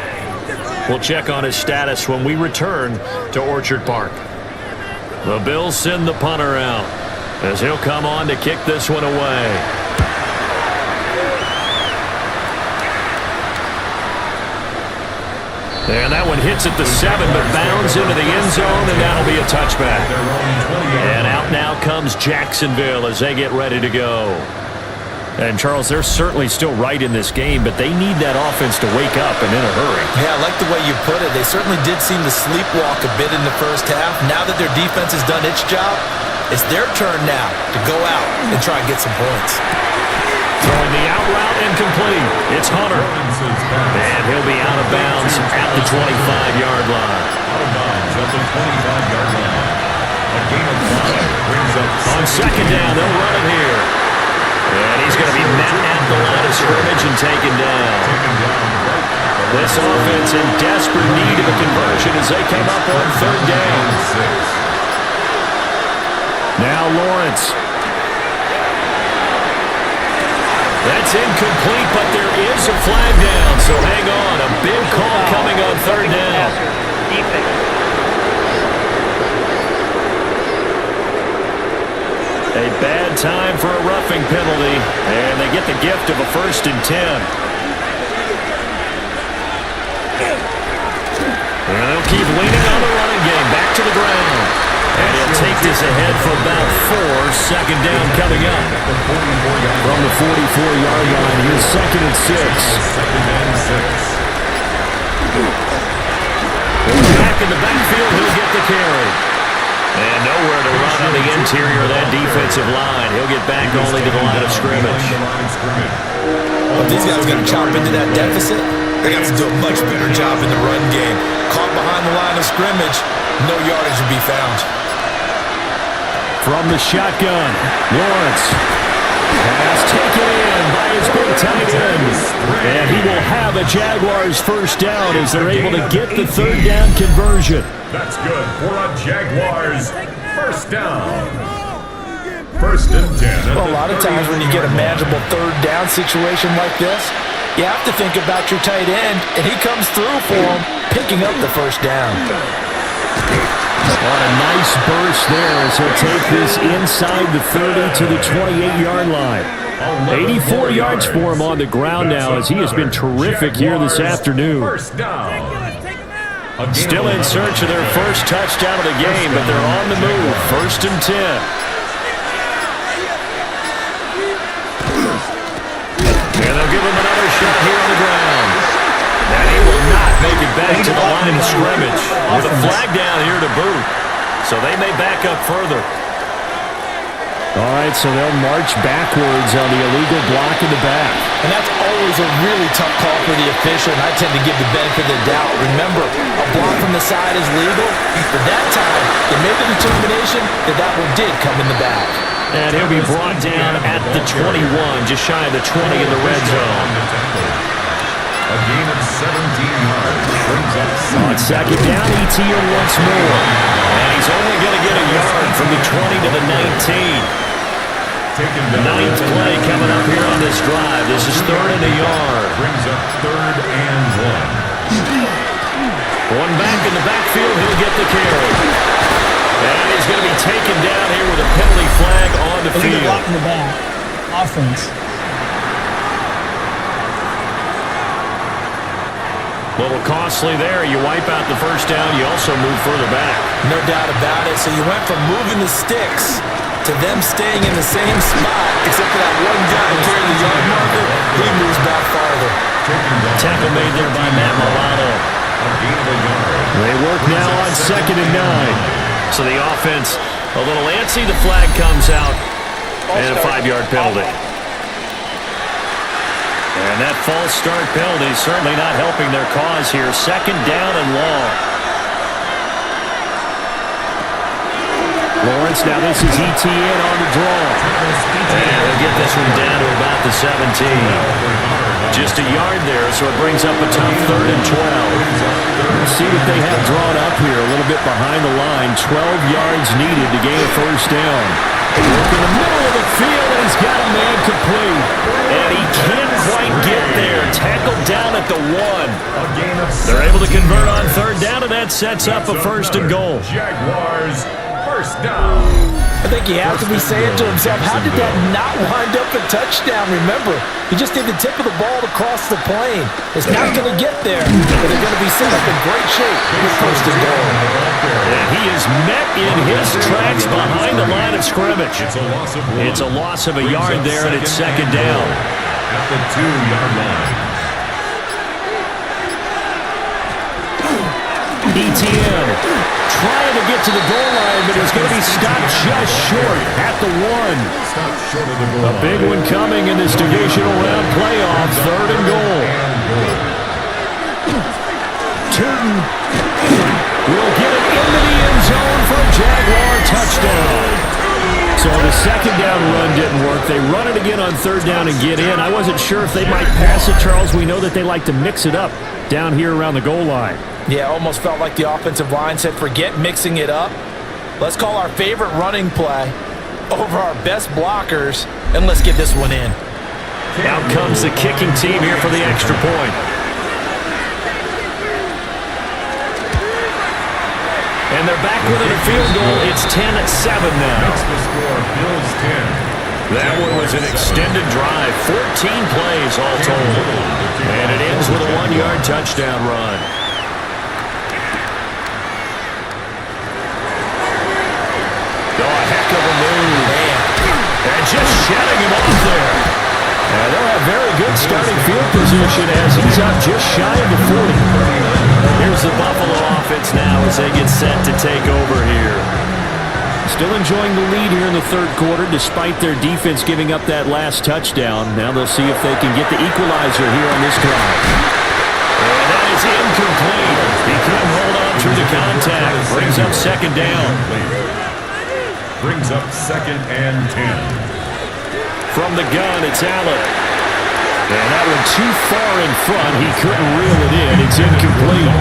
We'll check on his status when we return to Orchard Park. The Bills send the punter out as he'll come on to kick this one away. And that one hits at the 7, but bounds into the end zone, and that'll be a touchback. And out now comes Jacksonville as they get ready to go. And, Charles, they're certainly still right in this game, but they need that offense to wake up and in a hurry. Yeah, I like the way you put it. They certainly did seem to sleepwalk a bit in the first half. Now that their defense has done its job, it's their turn now to go out and try and get some points. Throwing the out route incomplete. It's Hunter. And he'll be out of bounds at the 25-yard line. Out of bounds at the 25-yard line. A gain of 5 brings up On second down, they'll run it here. And he's going to be met at the line of scrimmage and taken down. This offense in desperate need of a conversion as they come up on third down. Now Lawrence. That's incomplete, but there is a flag down, so hang on. A big call coming on third down. A bad time for a roughing penalty, and they get the gift of a 1st and 10. And they'll keep leaning on the running game. Back to the ground. And he'll take this ahead for about 4. Second down coming up. From the 44-yard line, here's 2nd and 6. Back in the backfield, he'll get the carry. And nowhere to run on the interior of that defensive line. He'll get back only to the line of scrimmage. Well, these guys are going to chop into that deficit. They have to do a much better job in the run game. Caught behind the line of scrimmage, no yardage to be found. From the shotgun, Lawrence. Pass taken in by his big tight end. And he will have a Jaguars first down as they're able to get the third down conversion. That's good for a Jaguars first down. 1st and 10. Well, a lot of times when you get a manageable third down situation like this, you have to think about your tight end, and he comes through for him, picking up the first down. What a nice burst there as he'll take this inside the 30 to the 28-yard line. 84 yards for him on the ground now as he has been terrific here this afternoon. Still in search of their first touchdown of the game, but they're on the move. 1st and 10. And they'll give him another shot here on the ground. And he will not make it back to the line of scrimmage with a flag down here to boot. So they may back up further. All right, so they'll march backwards on the illegal block in the back. And that's always a really tough call for the official, and I tend to give the benefit of the doubt. Remember, a block from the side is legal, but that time they made the determination that that one did come in the back. And he'll be brought down at the 21, just shy of the 20 in the red zone. A gain of 17 yards brings up On second down, ETN once more. And he's only going to get a yard from the 20 to the 19. Ninth play coming up here on this drive. This is 3rd and a yard. Brings up 3rd and 1. One back in the backfield, he'll get the carry. And he's going to be taken down here with a penalty flag on the field. Block in the back. Offense. A little costly there. You wipe out the first down. You also move further back. No doubt about it. So you went from moving the sticks to them staying in the same spot, except for that one guy carrying the yard marker. He moves back farther. Tackle made there by Matt Milano. They work now on 2nd and 9. So the offense a little antsy. The flag comes out. And a 5-yard penalty. And that false start penalty certainly not helping their cause here. 2nd down and long. Lawrence, now this is ETN on the draw. And he'll get this one down to about the 17. Just a yard there, so it brings up a tough 3rd and 12. Let's see what they have drawn up here. A little bit behind the line. 12 yards needed to gain a first down. Look in the middle of the field, and he's got a man complete. And he can't quite get there. Tackled down at the 1. They're able to convert on 3rd down, and that sets up a 1st and goal. Jaguars, first down. I think he has to be saying to himself, how did that not wind up a touchdown? Remember, you just need the tip of the ball to cross the plane. It's not going to get there, but they're going to be set up in great shape with 1st and goal. And he is met in his tracks behind the line of scrimmage. It's a loss of a yard there, and it's 2nd down. At the 2-yard line. ETN trying to get to the goal line, but he's going to be stopped just short at the 1. A big one coming in this divisional round playoff. 3rd and goal. Turton will get it into the end zone for a Jaguar touchdown. So the 2nd down run didn't work. They run it again on 3rd down and get in. I wasn't sure if they might pass it, Charles. We know that they like to mix it up down here around the goal line. Yeah, almost felt like the offensive line said, forget mixing it up. Let's call our favorite running play over our best blockers, and let's get this one in. Out comes the kicking team here for the extra point. And they're back within a field goal. It's 10-7 now. That's the score. Bills 10. That one was an extended drive. 14 plays all told. And it ends with a 1-yard touchdown run. Oh, a heck of a move. And just shutting him off there. And they'll have very good starting field position as he's up just shy of the 40. Here's the Buffalo offense now as they get set to take over here. Still enjoying the lead here in the 3rd quarter despite their defense giving up that last touchdown. Now they'll see if they can get the equalizer here on this drive. And that is incomplete. He couldn't hold on through the contact. Brings up 2nd down. Brings up 2nd and 10. From the gun, it's Allen. And that one too far in front. He couldn't reel it in. It's incomplete.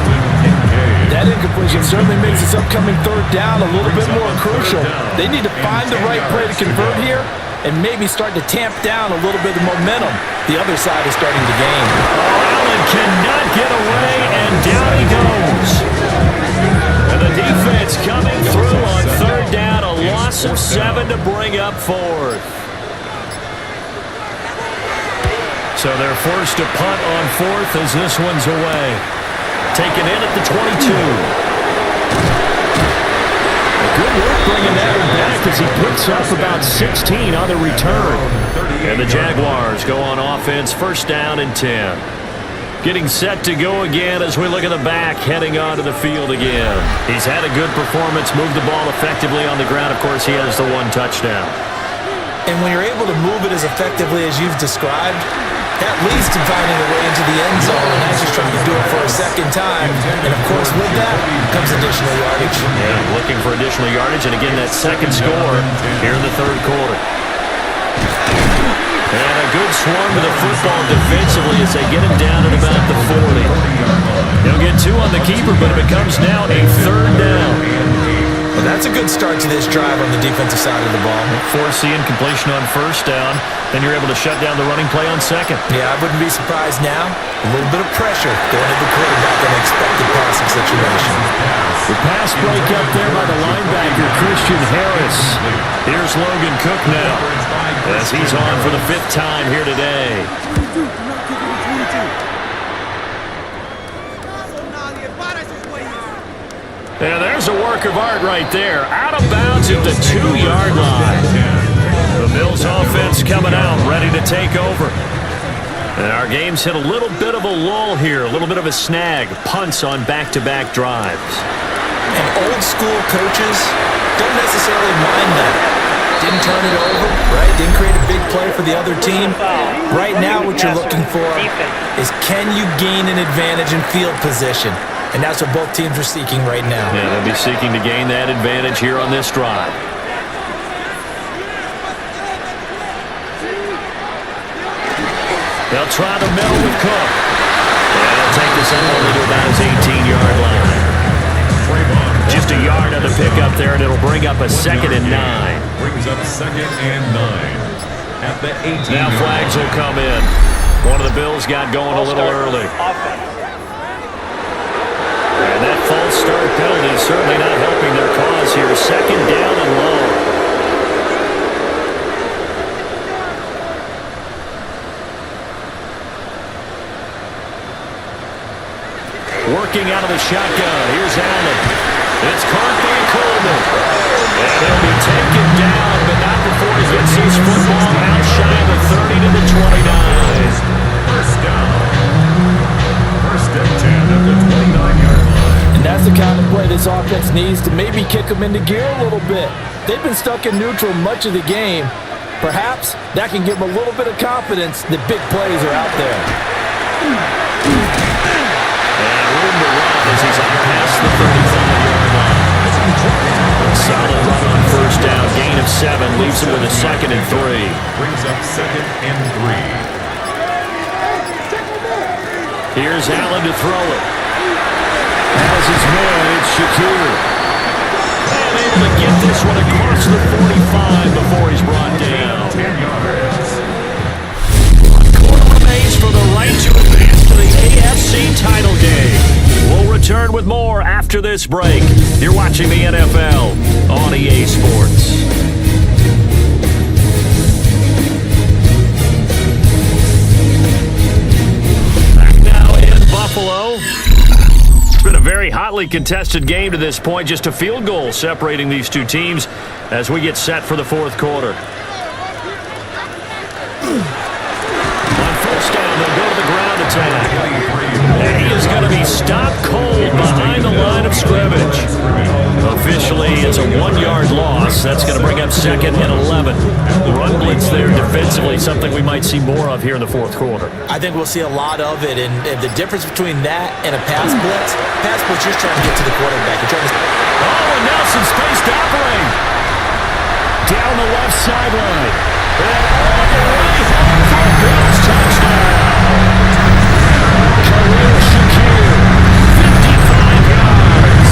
That incompletion certainly makes this upcoming 3rd down a little bit more crucial. They need to find the right play to convert here and maybe start to tamp down a little bit of momentum. The other side is starting to gain. Oh, Allen cannot get away, and down he goes. And the defense coming through on 3rd down. A loss of 7 to bring up 4th. So they're forced to punt on 4th as this one's away. Taken in at the 22. Good work bringing that one back as he picks up about 16 on the return. And the Jaguars go on offense, 1st down and 10. Getting set to go again as we look at the back, heading onto the field again. He's had a good performance, moved the ball effectively on the ground. Of course, he has the 1 touchdown. And when you're able to move it as effectively as you've described, that leads to finding a way into the end zone, and that's just trying to do it for a second time. And, of course, with that comes additional yardage. Yeah, looking for additional yardage. And, again, that second score here in the third quarter. And a good swarm to the football defensively as they get him down at about the 40. He'll get 2 on the keeper, but it becomes now a third down. Well, that's a good start to this drive on the defensive side of the ball. Force the incompletion on first down, then you're able to shut down the running play on second. Yeah, I wouldn't be surprised now. A little bit of pressure going to the quarterback in an expected passing situation. The pass break up there by the linebacker, Christian Harris. Here's Logan Cook now, as he's on for the 5th time here today. Yeah, there's a work of art right there. Out of bounds at the 2-yard line. The Bills offense coming out, ready to take over. And our game's hit a little bit of a lull here, a little bit of a snag. Punts on back-to-back drives. And old-school coaches don't necessarily mind that. Didn't turn it over, right? Didn't create a big play for the other team. Right now what you're looking for is can you gain an advantage in field position? And that's what both teams are seeking right now. Yeah, they'll be seeking to gain that advantage here on this drive. They'll try the middle with Cook. And they'll take this only to about his 18-yard line. Just a yard on the pickup there, and it'll bring up a 2nd and 9. Brings up 2nd and 9 at the 18. Now flags will come in. One of the Bills got going a little early. And that false start penalty is certainly not helping their cause here. 2nd down and long. Working out of the shotgun. Here's Allen. It's caught by Coleman. And he'll be taken down, but not before he gets his football out shy of the 30 to the 29. First down. 1st and 10 at the 29-yard line. And that's the kind of play this offense needs to maybe kick them into gear a little bit. They've been stuck in neutral much of the game. Perhaps that can give them a little bit of confidence that big plays are out there. And room to run as he's on past the 35-yard line. Solid run on first down. Gain of 7 leaves him with a 2nd and 3. Brings up 2nd and 3. Here's Allen to throw it. Has his man, it's Shakir. And able to get this one across the 45 before he's brought down. 10 yards. 1 quarter remains for the right to advance to the AFC title game. We'll return with more after this break. You're watching the NFL on EA Sports. Now in Buffalo. It's been a very hotly contested game to this point. Just a field goal separating these two teams as we get set for the 4th quarter. On first down, they'll go to the ground attack. And he is going to be stopped cold behind the line of scrimmage. Officially, it's a 1-yard loss. That's going to bring up 2nd and 11. Run blitz there defensively, something we might see more of here in the 4th quarter. I think we'll see a lot of it, and the difference between that and a pass blitz just trying to get to the quarterback. Oh, and now some space to operate. Down the left sideline. And all the way home for a Bills touchdown. Khalil Shakir, 55 yards.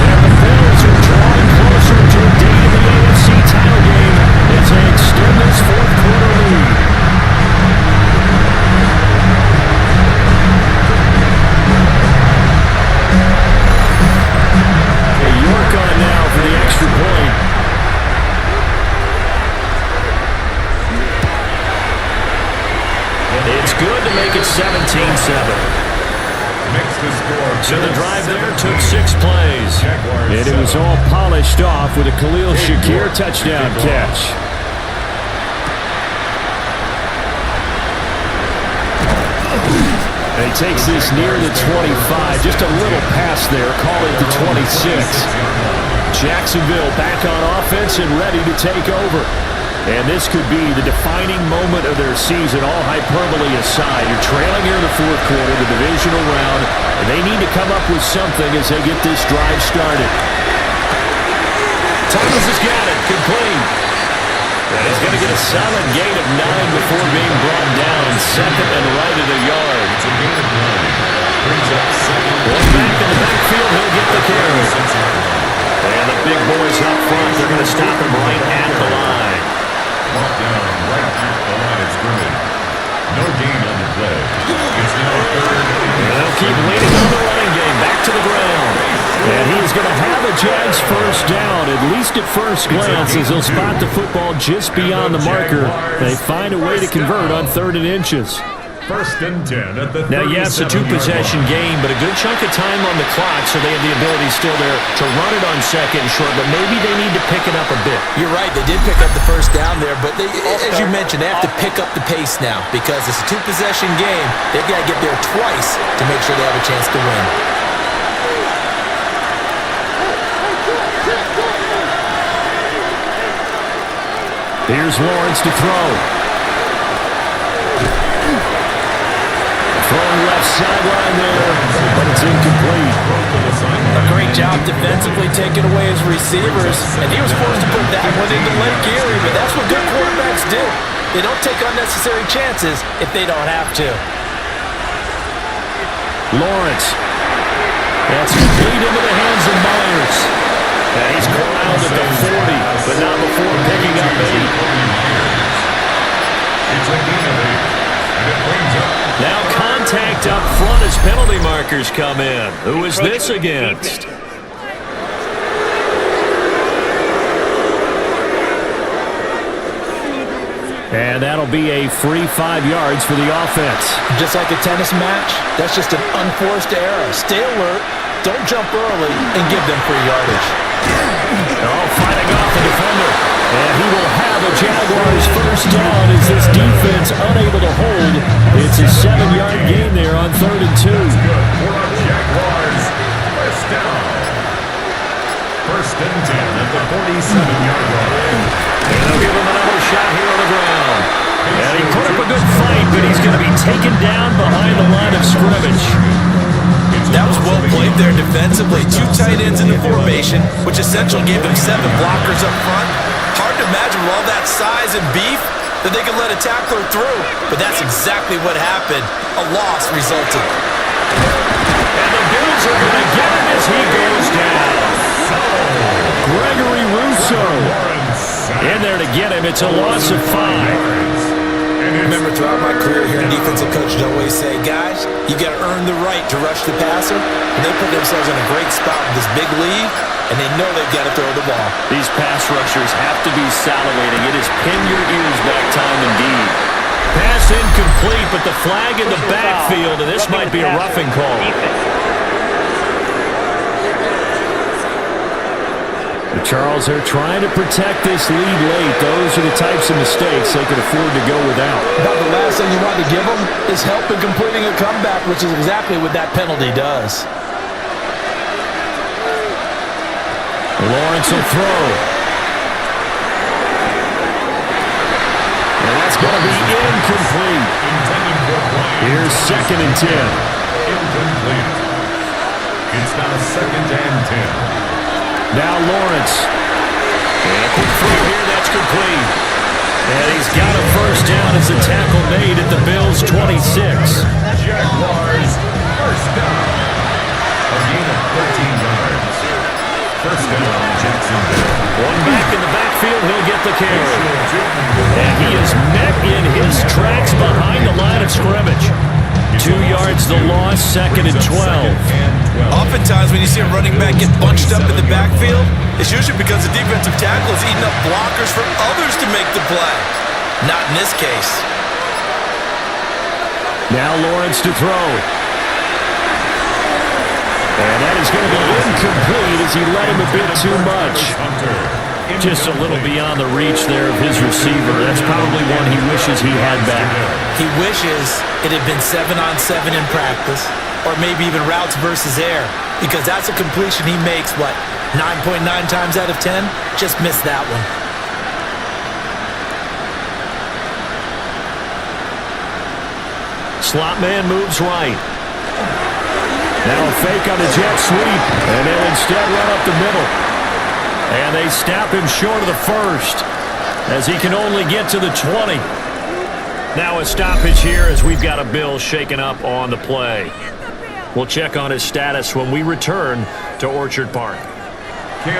And the Bills are drawing closer to a date in the AFC title game as they extend this 4th quarter lead. York on now for the extra point. It's good to make it 17-7. So the drive there took 6 plays. And it was all polished off with a Khalil Shakir touchdown catch. And he takes this near the 25. Just a little pass there. Call it the 26. Jacksonville back on offense and ready to take over. And this could be the defining moment of their season, all hyperbole aside. You're trailing here in the 4th quarter, the divisional round, They need to come up with something as they get this drive started. Thomas has got it. Complete. And he's going to get a solid gain of 9 before being brought down. Second and right at a yard. It's a gain of 9. Brings up second. One back in the backfield. He'll get the carry. And the big boys up front, they're going to stop him right at the line. Brought down right at the line of scrimmage. No gain on the play. It's now third. And they'll keep leading on the running game. Back to the ground. And he's going to have a Jags first down, at least at first glance, as he'll spot the football just beyond the marker. They find a way to convert on 3rd and inches. First and 10 at the 37-yard line. Now, yes, a two-possession game, but a good chunk of time on the clock, so they have the ability still there to run it on second and short, but maybe they need to pick it up a bit. You're right. They did pick up the first down there, but as you mentioned, they have to pick up the pace now because it's a two-possession game. They've got to get there twice to make sure they have a chance to win. Here's Lawrence to throw. Throwing left sideline there, but it's incomplete. A great job defensively taking away his receivers, and he was forced to put that one into Lake Erie, but that's what good quarterbacks do. They don't take unnecessary chances if they don't have to. Lawrence. That's complete into the hands of Myers. And he's corralled at the 40, but not before picking up 8. It's a gain of 8. And it brings up. Now contact up front as penalty markers come in. Who is this against? And that'll be a free 5 yards for the offense. Just like a tennis match, that's just an unforced error. Stay alert, don't jump early, and give them free yardage. Oh, fighting off the defender. And he will have a Jaguars first down as this defense unable to hold. It's a 7-yard gain there on 3rd and 2. Good for our Jaguars. First down. First and 10 at the 47-yard line. And they'll give him another shot here on the ground. And he put up a good fight, but he's going to be taken down behind the line of scrimmage. That was well played there defensively. 2 tight ends in the formation, which essentially gave them 7 blockers up front. Hard to imagine with all that size and beef that they could let a tackler through, but that's exactly what happened. A loss resulted. And the Bills are going to get him as he goes down. Gregory Rousseau in there to get him. It's a loss of 5. Remember, throughout my career here in defensive coaches always say, guys, you got to earn the right to rush the passer. And they put themselves in a great spot with this big lead, and they know they've got to throw the ball. These pass rushers have to be salivating. It is pin your ears back time indeed. Pass incomplete, but the flag in the backfield, and this might be a roughing call. Charles, they're trying to protect this lead late. Those are the types of mistakes they could afford to go without. About the last thing you want to give them is help in completing a comeback, which is exactly what that penalty does. Lawrence will throw. And that's going to be incomplete. Here's 2nd and 10. Incomplete. It's now 2nd and 10. Now Lawrence. And a quick throw here, that's complete. And he's got a first down as the tackle made at the Bills' 26. Jaguars, first down. A gain of 13 yards. First down, Jacksonville. One back in the backfield, he'll get the carry. And he is met in his tracks behind the line of scrimmage. 2 yards the loss, 2nd and 12. Oftentimes when you see a running back get bunched up in the backfield, it's usually because the defensive tackle is eating up blockers for others to make the play. Not in this case. Now Lawrence to throw. And that is going to be incomplete as he let him a bit too much. Just a little beyond the reach there of his receiver. That's probably one he wishes he had back. He wishes it had been 7-on-7 in practice, or maybe even routes versus air, because that's a completion he makes, 9.9 times out of 10? Just missed that one. Slot man moves right. Now a fake on the jet sweep, and they'll instead run up the middle. And they stop him short of the first, as he can only get to the 20. Now a stoppage here as we've got a Bill shaken up on the play. We'll check on his status when we return to Orchard Park.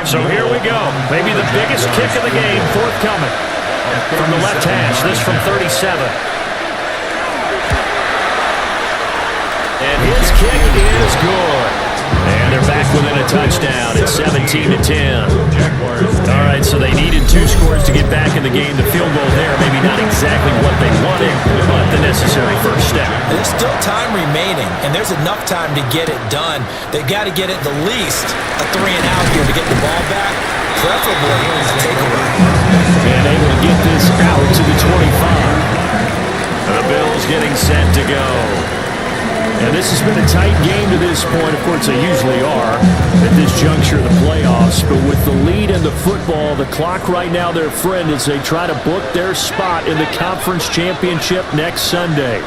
So here we go. Maybe the biggest kick of the game forthcoming. From the left hash, this from 37. And his kick is good. And they're back within a touchdown. It's 17-10. All right, so they needed 2 scores to get back in the game. The field goal there, maybe not exactly what they wanted, but the necessary first step. There's still time remaining, and there's enough time to get it done. They've got to get it the least a 3-and-out here to get the ball back, preferably a takeaway. And able to get this out to the 25. The Bills getting set to go. And this has been a tight game to this point. Of course, they usually are at this juncture of the playoffs. But with the lead in the football, the clock right now their friend as they try to book their spot in the conference championship next Sunday.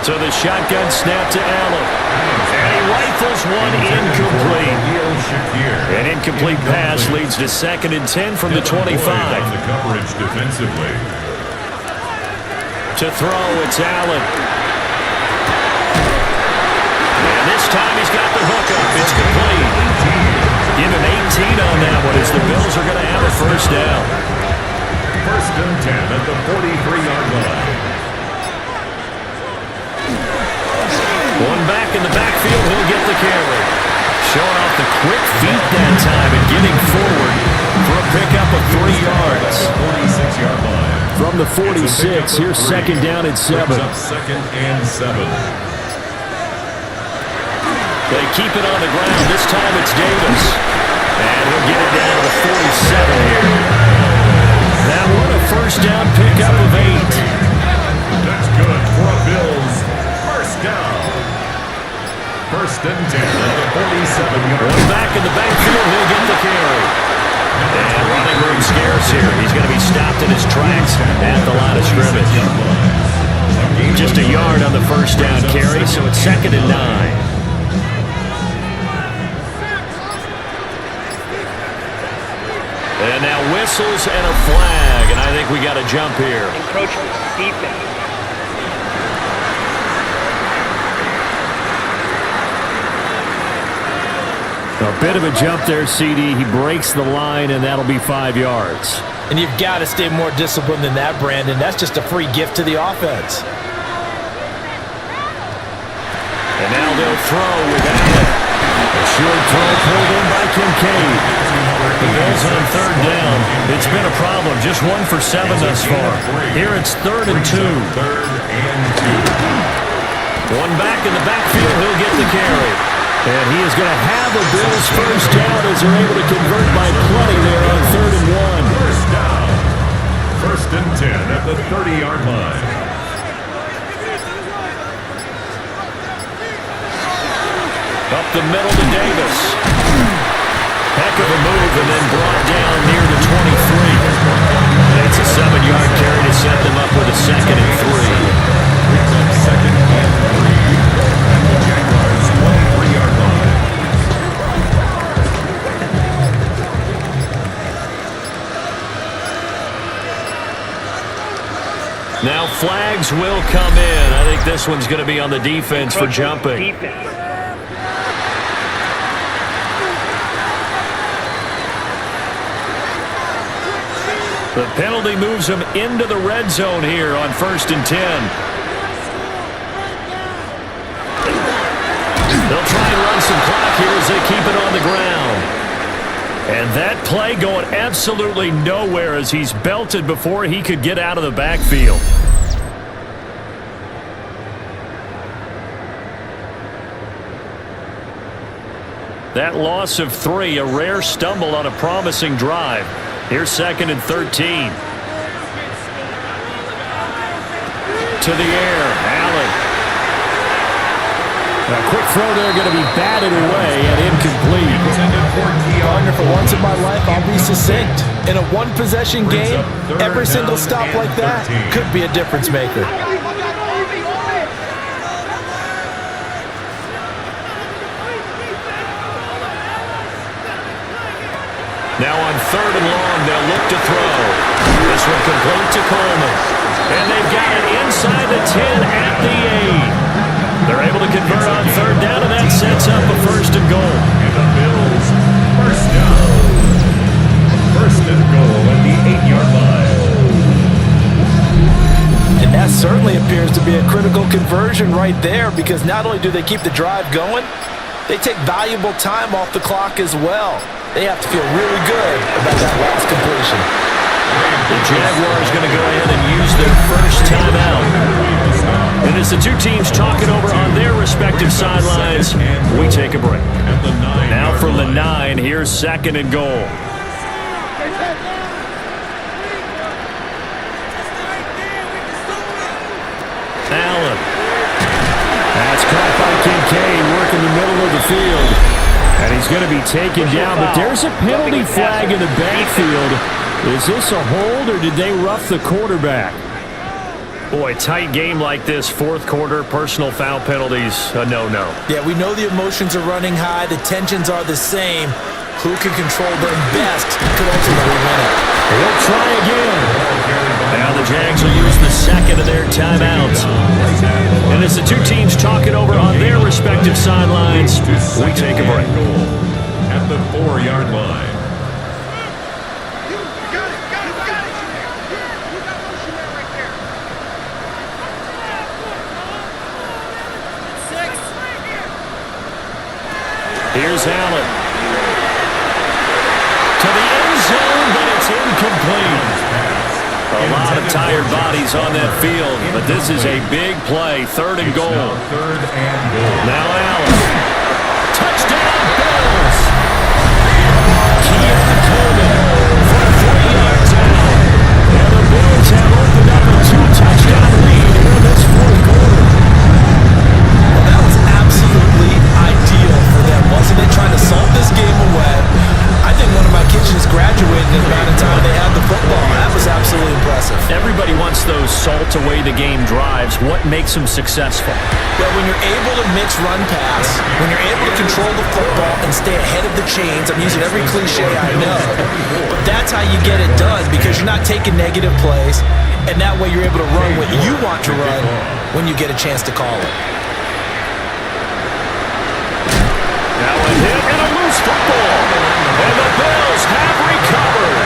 So the shotgun snap to Allen. And he rifles one incomplete. An incomplete pass leads to 2nd and 10 from the 25. The coverage defensively. To throw, it's Allen. And this time he's got the hook up. It's complete. Give him 18 on that one as the Bills are going to have a first down. 1st and 10 at the 43-yard line. One back in the backfield, he'll get the carry. Showing off the quick feet that time and getting forward for a pickup of 3 yards. 46-yard line. From the 46, here's 2nd down and 7. 2nd and 7. They keep it on the ground. This time it's Davis. And he'll get it down to the 47 here. That one a first down pickup of 8. That's good for a Bills first down. 1st and 10 at the 47-yard line. One back in the backfield, he'll get the carry. And running room scarce here. He's going to be stopped in his tracks at the line of scrimmage. Just a yard on the first down carry, so it's 2nd and 9. And now whistles and a flag, and I think we got a jump here. Encroachment defense. A bit of a jump there, CD. He breaks the line, and that'll be 5 yards. And you've got to stay more disciplined than that, Brandon. That's just a free gift to the offense. And now they'll throw with Allen. A short throw pulled in by Kincaid. The Bills on 3rd down. It's been a problem. Just 1 for 7 thus far. Here it's 3rd and 2. 3rd and 2. One back in the backfield. He'll get the carry. And he is going to have a Bills first down as they're able to convert by plenty there on 3rd and 1. First down. 1st and 10 at the 30-yard line. Up the middle to Davis. Heck of a move and then brought down near the 23. It's a 7-yard carry to set them up with a 2nd and 3. 2nd and 3. The Jaguars 23-yard line. Now flags will come in. I think this one's going to be on the defense for jumping. The penalty moves him into the red zone here on 1st and 10. They'll try and run some clock here as they keep it on the ground. And that play going absolutely nowhere as he's belted before he could get out of the backfield. That loss of 3, a rare stumble on a promising drive. Here's 2nd and 13. To the air, Allen. A quick throw there going to be batted away and incomplete. Partner, for once in my life, I'll be succinct. In a one-possession game, every single stop like that could be a difference maker. complete to Coleman. And they've got it inside the 10 at the 8. They're able to convert on third down, and that sets up a first and goal. And the Bills, first down. First and goal at the 8-yard line. And that certainly appears to be a critical conversion right there, because not only do they keep the drive going, they take valuable time off the clock as well. They have to feel really good about that last completion. The Jaguars going to go ahead and use their first timeout. And as the two teams talking over on their respective sidelines, we take a break. Now from the 9, here's second and goal. Allen. That's caught by Kincaid, working the middle of the field. And he's going to be taken down, but there's a penalty flag in the backfield. Is this a hold, or did they rough the quarterback? Boy, tight game like this, fourth quarter, personal foul penalties, a no-no. Yeah, we know the emotions are running high. The tensions are the same. Who can control them best could ultimately win it. They'll try again. Now the Jags will use the second of their timeouts. And as the two teams talk it over on their respective sidelines, we take a break. At the 4-yard line. Here's Allen. To the end zone, but it's incomplete. A lot of tired bodies on that field, but this is a big play. Third and goal. Now Allen. Touchdown, Bills. Keon Coleman for a 3-yard down. And the Bills have opened up a 2-touchdown lead here in this fourth quarter. Well, that was absolutely ideal for them, wasn't it? Trying to salt this game away. I think one of my kids just graduated in the amount of time they had the football. That was absolutely impressive. Everybody wants those salt away the game drives. What makes them successful? Well, when you're able to mix run pass, when you're able to control the football and stay ahead of the chains, I'm using every cliche I know, but that's how you get it done, because you're not taking negative plays, and that way you're able to run what you want to run when you get a chance to call it. Now a hit and a loose football. And the Bills have recovered.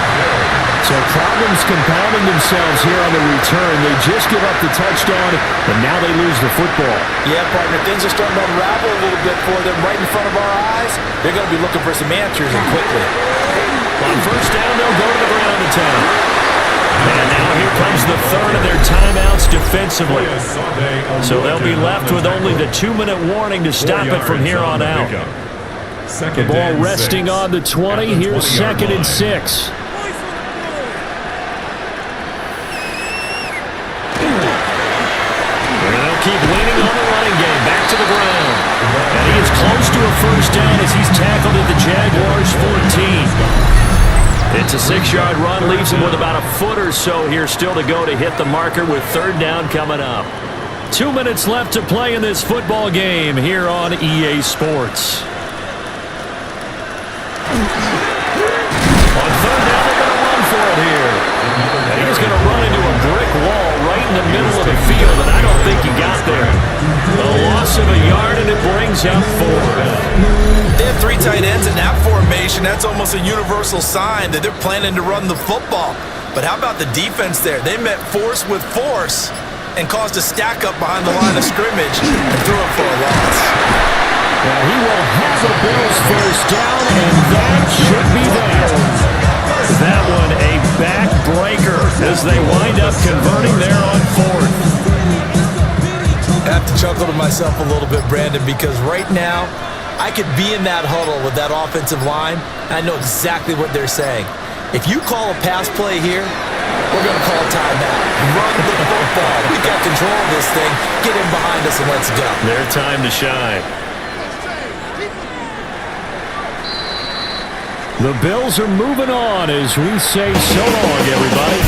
So problems compounding themselves here on the return. They just give up the touchdown, and now they lose the football. Yeah, partner, things are starting to unravel a little bit for them right in front of our eyes. They're going to be looking for some answers, and quickly. On first down, they'll go to the ground attack. And now here comes the third of their timeouts defensively. So they'll be left with only the 2-minute warning to stop it from here on out. The ball resting on the 20. Here's second and 6. Keep leaning on the running game. Back to the ground. And he is close to a first down as he's tackled at the Jaguars 14. It's a 6-yard run. Leaves him with about a foot or so here still to go to hit the marker with third down coming up. 2 minutes left to play in this football game here on EA Sports. On third down, they're going to run for it here. And he's going to run into a brick wall right in the middle of the field, and I don't think he got there. A loss of a yard, and it brings up 4. They have 3 tight ends in that formation. That's almost a universal sign that they're planning to run the football. But how about the defense there? They met force with force and caused a stack up behind the line of scrimmage and threw it for a loss. Well, he will have the Bills first down, and that should be that. That one a backbreaker as they wind up converting there on 4th. I have to chuckle to myself a little bit, Brandon, because right now I could be in that huddle with that offensive line, and I know exactly what they're saying. If you call a pass play here, we're going to call a timeout. Run the football. We got control of this thing. Get in behind us and let's go. Their time to shine. The Bills are moving on as we say so long, everybody.